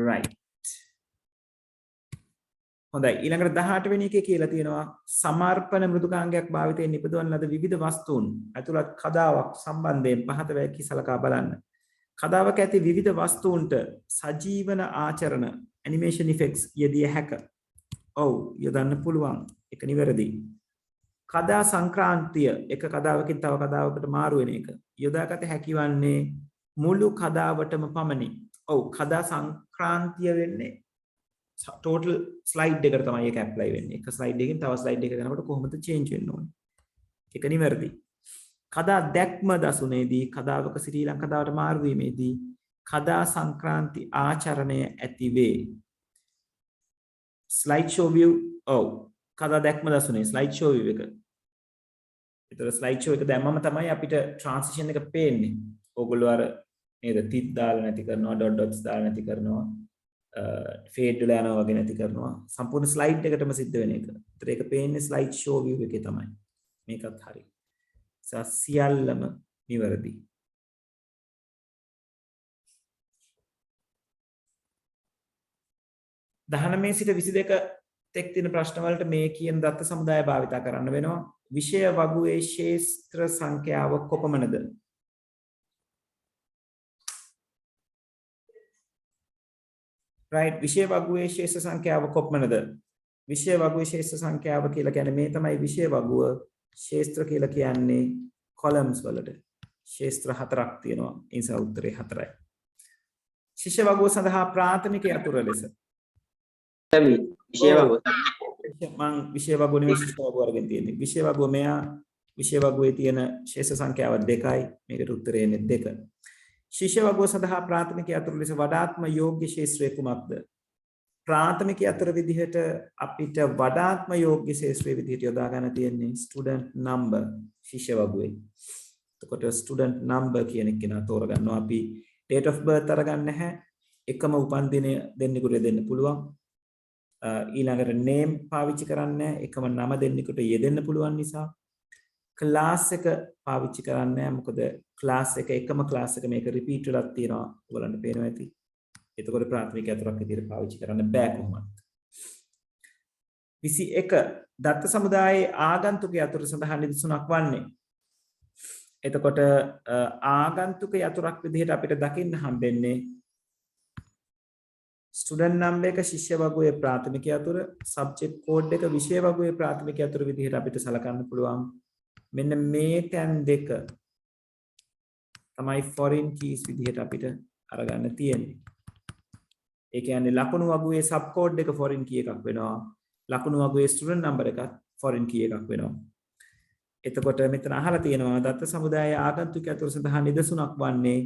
right හොඳයි ඊළඟට 18 වෙනි එකේ කියලා තියෙනවා සමර්පණ මෘදුකාංගයක් භාවිතයෙන් නිපදවන ලද විවිධ වස්තුන් ඇතුළත් කදාවක් සම්බන්ධයෙන් පහත වැකි සලකා බලන්න. කදාවක ඇති විවිධ වස්තුන්ට සජීවන ආචරණ ඇනිමේෂන් ඉෆෙක්ට්ස් යෙදිය හැක. ඔව් යොදන්න පුළුවන්. ඒක නිවැරදි. කදා සංක්‍රාන්තිය එක කදාවකින් තව කදාවකට මාරු වෙන එක. යොදාගත හැකිවන්නේ මුළු කදාවටම පමණි. ඔව් කදා සංක්‍රාන්තිය වෙන්නේ ටෝටල් ස්ලයිඩ් එකට තමයි ඒක ඇප්ලයි වෙන්නේ. එක ස්ලයිඩ් එකකින් තව ස්ලයිඩ් එකකට යනකොට කොහොමද චේන්ජ් වෙන්න ඕනේ. ඒක නිවැරදි. කදා දැක්ම දසුනේදී කදාවක සිට ඊළඟ කදාවට මාරු වීමේදී කදා සංක්‍රාන්ති ආචරණය ඇති වේ. ස්ලයිඩ් ෂෝ view ඔව් කදා දැක්ම දසුනේ ස්ලයිඩ් ෂෝ view එක. ඒතර ස්ලයිඩ් ෂෝ එක දැම්මම තමයි අපිට ට්‍රාන්සිෂන් එක පේන්නේ. ඕගොල්ලෝ අර නේද තිත් දාලා නැති කරනවා ඩොට් ඩොට්ස් දාලා නැති කරනවා ෆේඩ් වෙලා යනවා වගේ නැති කරනවා සම්පූර්ණ ස්ලයිඩ් එකටම සිද්ධ වෙන එක. ඒතර ඒක පේන්නේ ස්ලයිඩ් ෂෝ view එකේ තමයි. මේකත් හරි. සියල්ලම නිවැරදි. දහනමේ සිට 22 තෙක් තියෙන ප්‍රශ්න වලට මේ කියන දත්ත සමුදාය භාවිත කරන්න වෙනවා. විෂය වගුවේ ක්ෂේත්‍ර සංඛ්‍යාව කොපමණද? right විෂය වගුවේ ක්ෂේත්‍ර සංඛ්‍යාව කොපමණද? විෂය වගුවේ ක්ෂේත්‍ර සංඛ්‍යාව කියලා කියන්නේ මේ තමයි විෂය වගුව ක්ෂේත්‍ර කියලා කියන්නේ columns වලට ක්ෂේත්‍ර හතරක් තියෙනවා. ඒ නිසා උත්තරේ 4යි. ශිෂ්‍ය වගුව සඳහා ප්‍රාථමික යතුර ලෙස විෂය වගුව මම විෂය වගුව නෙවෙයි ශිෂ්‍ය වගුව අරගෙන තියෙන්නේ. විෂය වගුව මෙයා විෂය වගුවේ තියෙන ක්ෂේත්‍ර සංඛ්‍යාව 2යි. මේකට උත්තරේ එන්නේ 2. ශිෂ්‍ය වගුව සඳහා ප්‍රාථමික යතුර ලෙස වඩාත්ම යෝග්‍ය ක්ෂේත්‍රය කුමක්ද? ප්‍රාථමික යතුර විදිහට අපිට වඩාත්ම යෝග්‍ය ක්ෂේත්‍රයේ විදිහට යොදා ගන්න තියෙන්නේ ස්ටුඩන්ට් නම්බර් ශිෂ්‍ය වගුවේ. එතකොට ස්ටුඩන්ට් නම්බර් කියන එක නා තෝරගන්නවා. අපි date of birth අරගන්න නැහැ. එකම උපන් දිනය දෙන්නෙකුට දෙන්න පුළුවන්. ඊළඟට name පාවිච්චි කරන්නේ නැහැ. එකම නම දෙන්නෙකුට යෙදෙන්න පුළුවන් නිසා. ක්ලාස් එක පාවිච්චි කරන්නේ නැහැ. මොකද ක්ලාස් එක එකම ක්ලාස් එක මේක රිපීට් වෙලක් තියෙනවා. ඔයගලන්ට පේනවා ඇති. එතකොට ප්‍රාථමික යතුරක් විදිහට පාවිච්චි කරන්න බෑ කොහොමද? 21 දත්ත සමුදායේ ආගන්තුක යතුර සඳහා නිදසුනක් වන්නේ. එතකොට ආගන්තුක යතුරක් විදිහට අපිට දකින්න හම්බෙන්නේ ස්ටුඩන්ට් නම්බර් එක ශිෂ්‍ය වගුවේ ප්‍රාථමික යතුර, සබ්ජෙක්ට් කෝඩ් එක විෂය වගුවේ ප්‍රාථමික යතුර විදිහට අපිට සලකන්න පුළුවන්. මෙන්න මේ තැන් දෙක තමයි foreign keys විදිහට අපිට අරගන්න තියෙන්නේ. ඒ කියන්නේ ලකුණු වගුවේ සබ් කෝඩ් එක foreign key එකක් වෙනවා. ලකුණු වගුවේ ස්ටුඩන්ට් නම්බර් එකත් foreign key එකක් වෙනවා. එතකොට මෙතන අහලා තියෙනවා දත්ත සමුදායේ ආගන්තුක යතුර සඳහා නිදසුනක් වන්නේ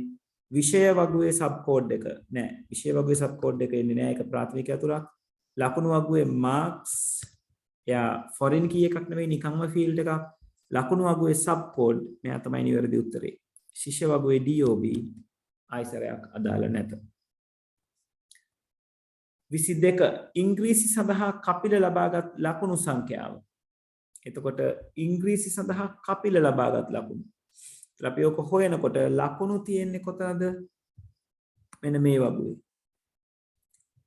විෂය වගුවේ සබ් කෝඩ් එක. නෑ විෂය වගුවේ සබ් කෝඩ් එක ඉන්නේ නෑ. ඒක ප්‍රාථමික යතුරක්. ලකුණු වගුවේ marks එයා foreign key එකක් නෙවෙයි නිකම්ම field එකක්. ලකුණු වගුවේ සබ් කෝඩ් මෙයා තමයි නිවැරදි උත්තරේ. ශිෂ්‍ය වගුවේ DOB ආයසරයක් අදාළ නැත. 22 ඉංග්‍රීසි සඳහා කපිල ලබාගත් ලකුණු සංඛ්‍යාව. එතකොට ඉංග්‍රීසි සඳහා කපිල ලබාගත් ලකුණු. අපි ඔක හොයනකොට ලකුණු තියෙන්නේ කොතනද? මෙන්න මේ වගුවේ.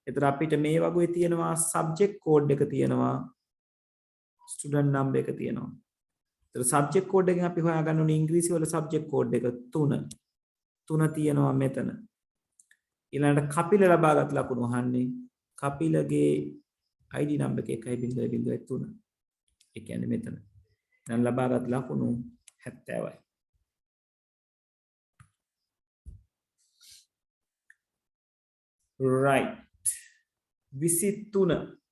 එතකොට අපිට මේ වගුවේ තියෙනවා සබ්ජෙක්ට් කෝඩ් එක තියෙනවා. ස්ටුඩන්ට් නම්බර් එක තියෙනවා. එතකොට සබ්ජෙක්ට් කෝඩ් එකෙන් අපි හොයාගන්න ඕනේ ඉංග්‍රීසි වල සබ්ජෙක්ට් කෝඩ් එක 3. 3 තියෙනවා මෙතන. ඊළඟට කපිල ලබාගත් ලකුණු අහන්නේ. කපිලගේ ID නම්බර් එක 1.03. ඒ කියන්නේ මෙතන. දැන් ලබාගත් ලකුණු 70යි. right 23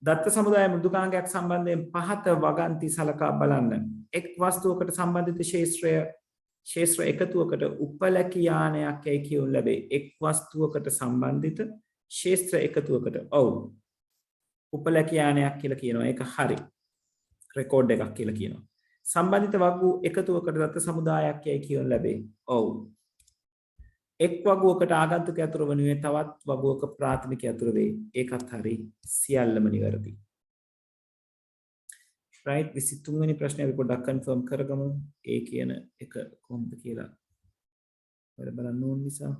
දත්ත සමුදාය මෘදුකාංගයක් සම්බන්ධයෙන් පහත වගන්ති සලකා බලන්න. එක් වස්තුවකට සම්බන්ධිත ක්ෂේත්‍ර එකතුවකට උපලැකි යානයක් යයි කියුම් ලැබේ. එක් වස්තුවකට සම්බන්ධිත ක්ෂේත්‍ර එකතුවකට ඔව් උපලැකි යානයක් කියලා කියනවා. ඒක හරි. රෙකෝඩ් එකක් කියලා කියනවා. සම්බන්ධිත වගු එකතුවකට දත්ත සමුදායක් යයි කියුම් ලැබේ. ඔව් එක් වගුවකට ආගන්තුක යතුර වනුයේ තවත් වගුවක ප්‍රාථමික යතුර වේ. ඒකත් හරි. සියල්ලම නිවැරදි. right 23 වෙනි ප්‍රශ්නේ අපි පොඩ්ඩක් කන්ෆර්ම් කරගමු. ඒ කියන එක කොහොමද කියලා. ඔයාලා බලන්න ඕන නිසා.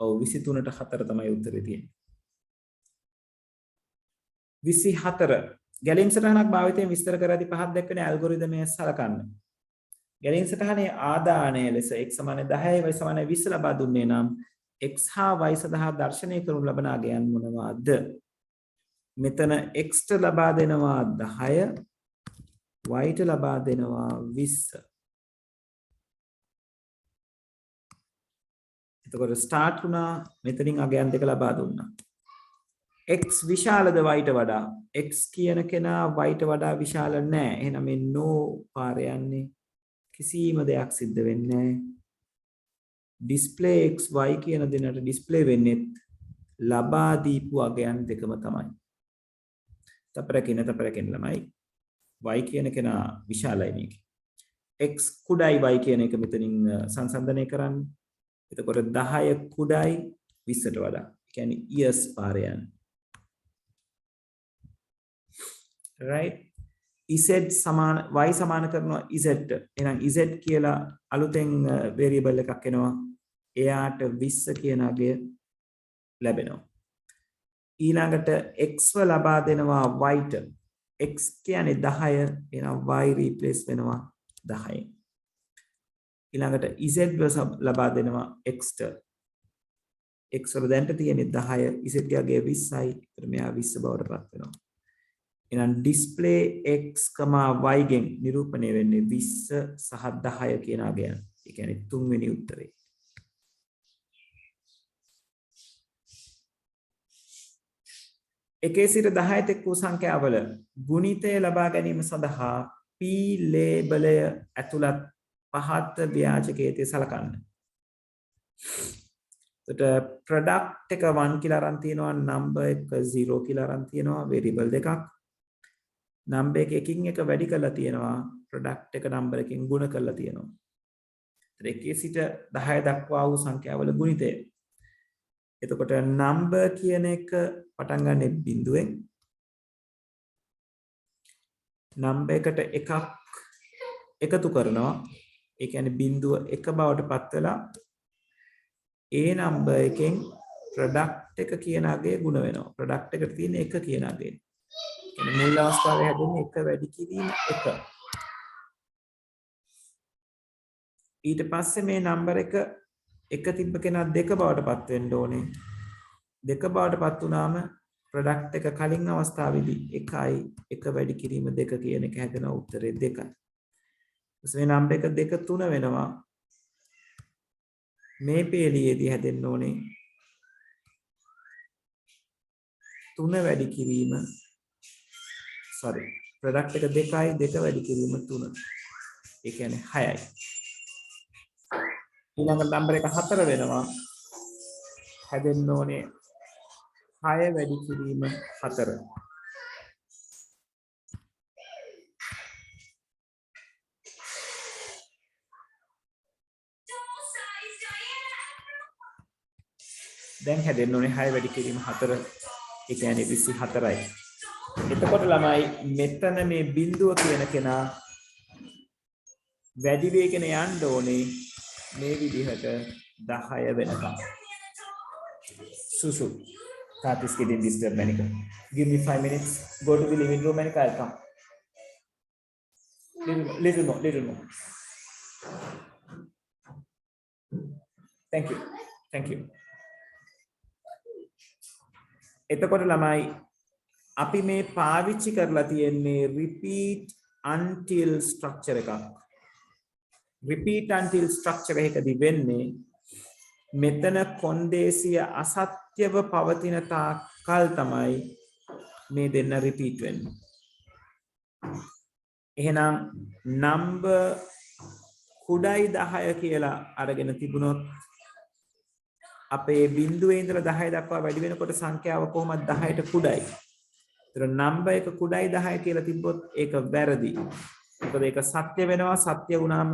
ඔව් 23ට 4 තමයි උත්තරේ තියෙන්නේ. 24 ගැලීම් සටහනක් භාවිතයෙන් විස්තර කර ඇති පහක් දැක්වෙන ඇල්ගොරිතමය සලකන්න. ගැලීම් සටහනේ ආදානය ලෙස x සමාන 10යි y සමාන 20 ලබා දුන්නේ නම් x හා y සඳහා දර්ශනය කරනු ලබන අගයන් මොනවාද? මෙතන x ට ලබා දෙනවා 10 y ට ලබා දෙනවා 20. එතකොට ස්ටාර්ට් වුණා මෙතනින් අගයන් දෙක ලබා දුන්නා. x විශාලද y ට වඩා? x කියන කෙනා y ට වඩා විශාල නැහැ. එහෙනම් මේ no පාර යන්නේ කිසිම දෙයක් සිද්ධ වෙන්නේ නැහැ. display x y කියන දෙනට display වෙන්නේ ලබා දීපු අගයන් දෙකම තමයි. තපරකින ළමයි y කියන කෙනා විශාලයි මේකේ. x කුඩයි y කියන එක මෙතනින් සංසන්දනය කරන්න. එතකොට 10 කුඩයි 20ට වඩා. ඒ කියන්නේ years පාර යන්නේ. right z සමාන y සමාන කරනවා z ට. එහෙනම් z කියලා අලුතෙන් variable එකක් එනවා. එයාට 20 කියන අගය ලැබෙනවා. ඊළඟට x ව ලබා දෙනවා y ට. x කියන්නේ 10 එහෙනම් y replace වෙනවා 10. ඊළඟට z ව ලබා දෙනවා x ට. x වල දැන්ට තියෙන්නේ 10 z ගේ අගය 20යි. ඒතර මෙයා 20 බවට පත් වෙනවා. එහෙනම් display x, y ගෙන් නිරූපණය වෙන්නේ 20 සහ 10 කියන අගයන්. ඒ කියන්නේ තුන්වෙනි උත්තරේ. එකේ සිට 10 තෙක් වූ සංඛ්‍යාවල ගුණිතය ලබා ගැනීම සඳහා p ලේබලය ඇතුළත් පහත් ව්‍යාජකයේ සලකන්න. එතකොට product එක 1 කියලා අරන් තියෙනවා, number එක 0 කියලා අරන් තියෙනවා, variable දෙකක්. number එක එකින් එක වැඩි කරලා තියෙනවා, product එක number එකකින් ගුණ කරලා තියෙනවා. එතකොට එකේ සිට 10 දක්වා වූ සංඛ්‍යාවල ගුණිතය. එතකොට number කියන එක පටන් ගන්න බිඳුවෙන්. number එකට එකක් එකතු කරනවා. ඒ කියන්නේ බිඳුව 1 බවට පත් වෙලා ඒ number එකෙන් product එක කියන අගය ගුණ වෙනවා. product එකට තියෙන 1 කියන අගය. කියන්නේ මුල් අවස්ථාවේ හැදෙන්නේ 1 වැඩි කිරීම 1. ඊට පස්සේ මේ number එක තිබ්බ කෙනා 2 බවට පත් වෙන්න ඕනේ. 2 බවට පත් වුණාම product එක කලින් අවස්ථාවේදී 1යි 1 වැඩි කිරීම 2 කියන එක හැදෙන උත්තරේ 2යි. මේ number එක 2 3 වෙනවා. මේ පේළියේදී හැදෙන්න ඕනේ 3 වැඩි කිරීම product එක 2යි 2 වැඩි කිරීම 3. ඒ කියන්නේ 6යි. ඊළඟ number එක 4 වෙනවා. හැදෙන්න ඕනේ 6 වැඩි කිරීම 4. දැන් හැදෙන්න ඕනේ 6 වැඩි කිරීම 4. ඒ කියන්නේ 24යි. එතකොට ළමයි මෙතන මේ බිඳුව කියන කෙනා වැඩි වේගෙන යන්න ඕනේ මේ විදිහට 10 වෙනකම්. Susu, Kat is getting disturbed, Manika. Give me 5 minutes. Go to the living room, Manika. I'll come. Little more. Thank you. එතකොට ළමයි අපි මේ පාවිච්චි කරලා තියෙන්නේ repeat until structure එකක්. repeat until structure එකකදී වෙන්නේ මෙතන කොන්දේසිය අසත්‍යව පවතින තාක්කල් තමයි මේ දෙන්න repeat වෙන්නේ. එහෙනම් number කුඩයි 10 කියලා අරගෙන තිබුණොත් අපේ බිඳුවේ ඉඳලා 10 දක්වා වැඩි වෙනකොට සංඛ්‍යාව කොහොමද 10ට කුඩයි. ඒතර number එක කුඩයි 10 කියලා තිබ්බොත් ඒක වැරදි. මොකද ඒක සත්‍ය වෙනවා. සත්‍ය වුණාම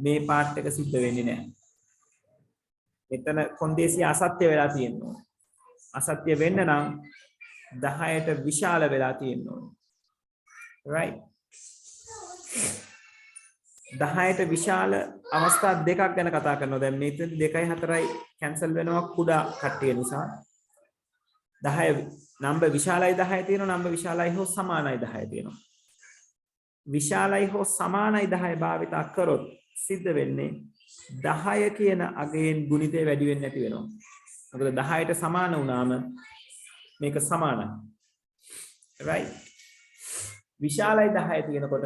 මේ පාර්ට් එක සිද්ධ වෙන්නේ නැහැ. මෙතන කොන්දේසිය අසත්‍ය වෙලා තියෙනවා. අසත්‍ය වෙන්න නම් 10ට විශාල වෙලා තියෙනවා. right 10ට විශාල අවස්ථා දෙකක් ගැන කතා කරනවා. දැන් මෙතන 2යි 4යි කැන්සල් වෙනවා කුඩා කට්ටිය නිසා. 10 නම්බර් විශාලයි 10 තියෙනවා නම්බර් විශාලයි හෝ සමානයි 10 තියෙනවා. විශාලයි හෝ සමානයි 10 භාවිතා කරොත් සිද්ධ වෙන්නේ 10 කියන අගයෙන් ගුණිතය වැඩි වෙන්නේ නැති වෙනවා. මොකද 10ට සමාන වුණාම මේක සමානයි. right? විශාලයි 10 තියෙනකොට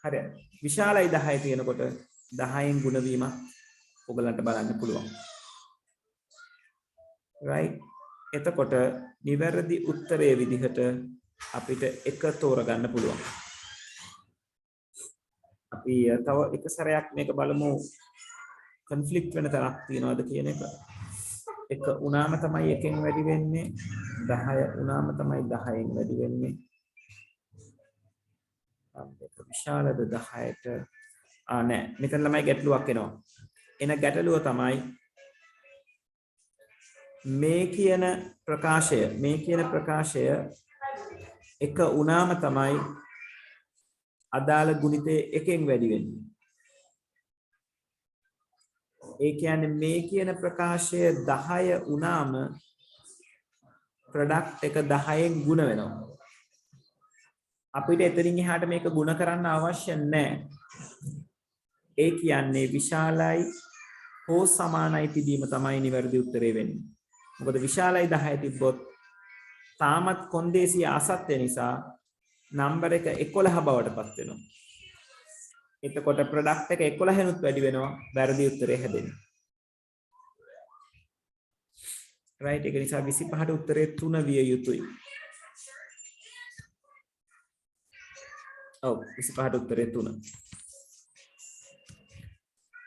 හරි. විශාලයි 10 තියෙනකොට 10න් ගුණ වීමක් ඔයගලන්ට බලන්න පුළුවන්. right? එතකොට නිවැරදි උත්තරයේ විදිහට අපිට එක තෝරගන්න පුළුවන්. අපි තව එක සැරයක් මේක බලමු conflict වෙන තරක් තියනවාද කියන එක. එක උනාම තමයි එකෙන් වැඩි වෙන්නේ 10 උනාම තමයි 10න් වැඩි වෙන්නේ. මේක විශාලද 10ට නෑ මෙතන ළමයි ගැටලුවක් එනවා. එන ගැටලුව තමයි මේ කියන ප්‍රකාශය එක උනාම තමයි අදාළ ගුණිතය එකෙන් වැඩි වෙන්නේ. ඒ කියන්නේ මේ කියන ප්‍රකාශය 10 උනාම ප්‍රොඩක්ට් එක 10න් ගුණ වෙනවා. අපිට එතනින් එහාට මේක ගුණ කරන්න අවශ්‍ය නැහැ. ඒ කියන්නේ විශාලයි හෝ සමානයි තිබීම තමයි නිවැරදි උත්තරේ වෙන්නේ. මොකද විශාලයි 10 තිබ්බොත් තාමත් කොන්දේසිය අසත්‍ය නිසා නම්බර එක 11 බවට පත් වෙනවා. එතකොට ප්‍රොඩක්ට් එක 11 නුත් වැඩි වෙනවා වැරදි උත්තරේ හැදෙන්නේ. right? ඒක නිසා 25ට උත්තරේ 3 විය යුතුයි. ඔව් 25ට උත්තරේ 3.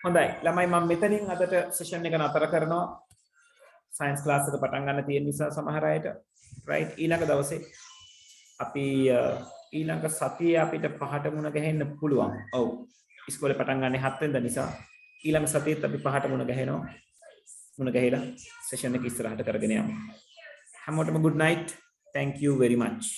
හොඳයි ළමයි මම මෙතනින් අදට සෙෂන් එක නතර කරනවා. සයන්ස් ක්ලාස් එක පටන් ගන්න තියෙන නිසා සමහර අයට right ඊළඟ දවසේ අපි ඊළඟ සතියේ අපිට 5ට මුණ ගැහෙන්න පුළුවන්. ඔව් ඉස්කෝලේ පටන් ගන්න 7 වෙනිදා නිසා ඊළඟ සතියේත් අපි 5ට මුණ ගැහෙනවා. මුණ ගැහිලා සෙෂන් එක ඉස්සරහට කරගෙන යමු. හැමෝටම good night. Thank you very much.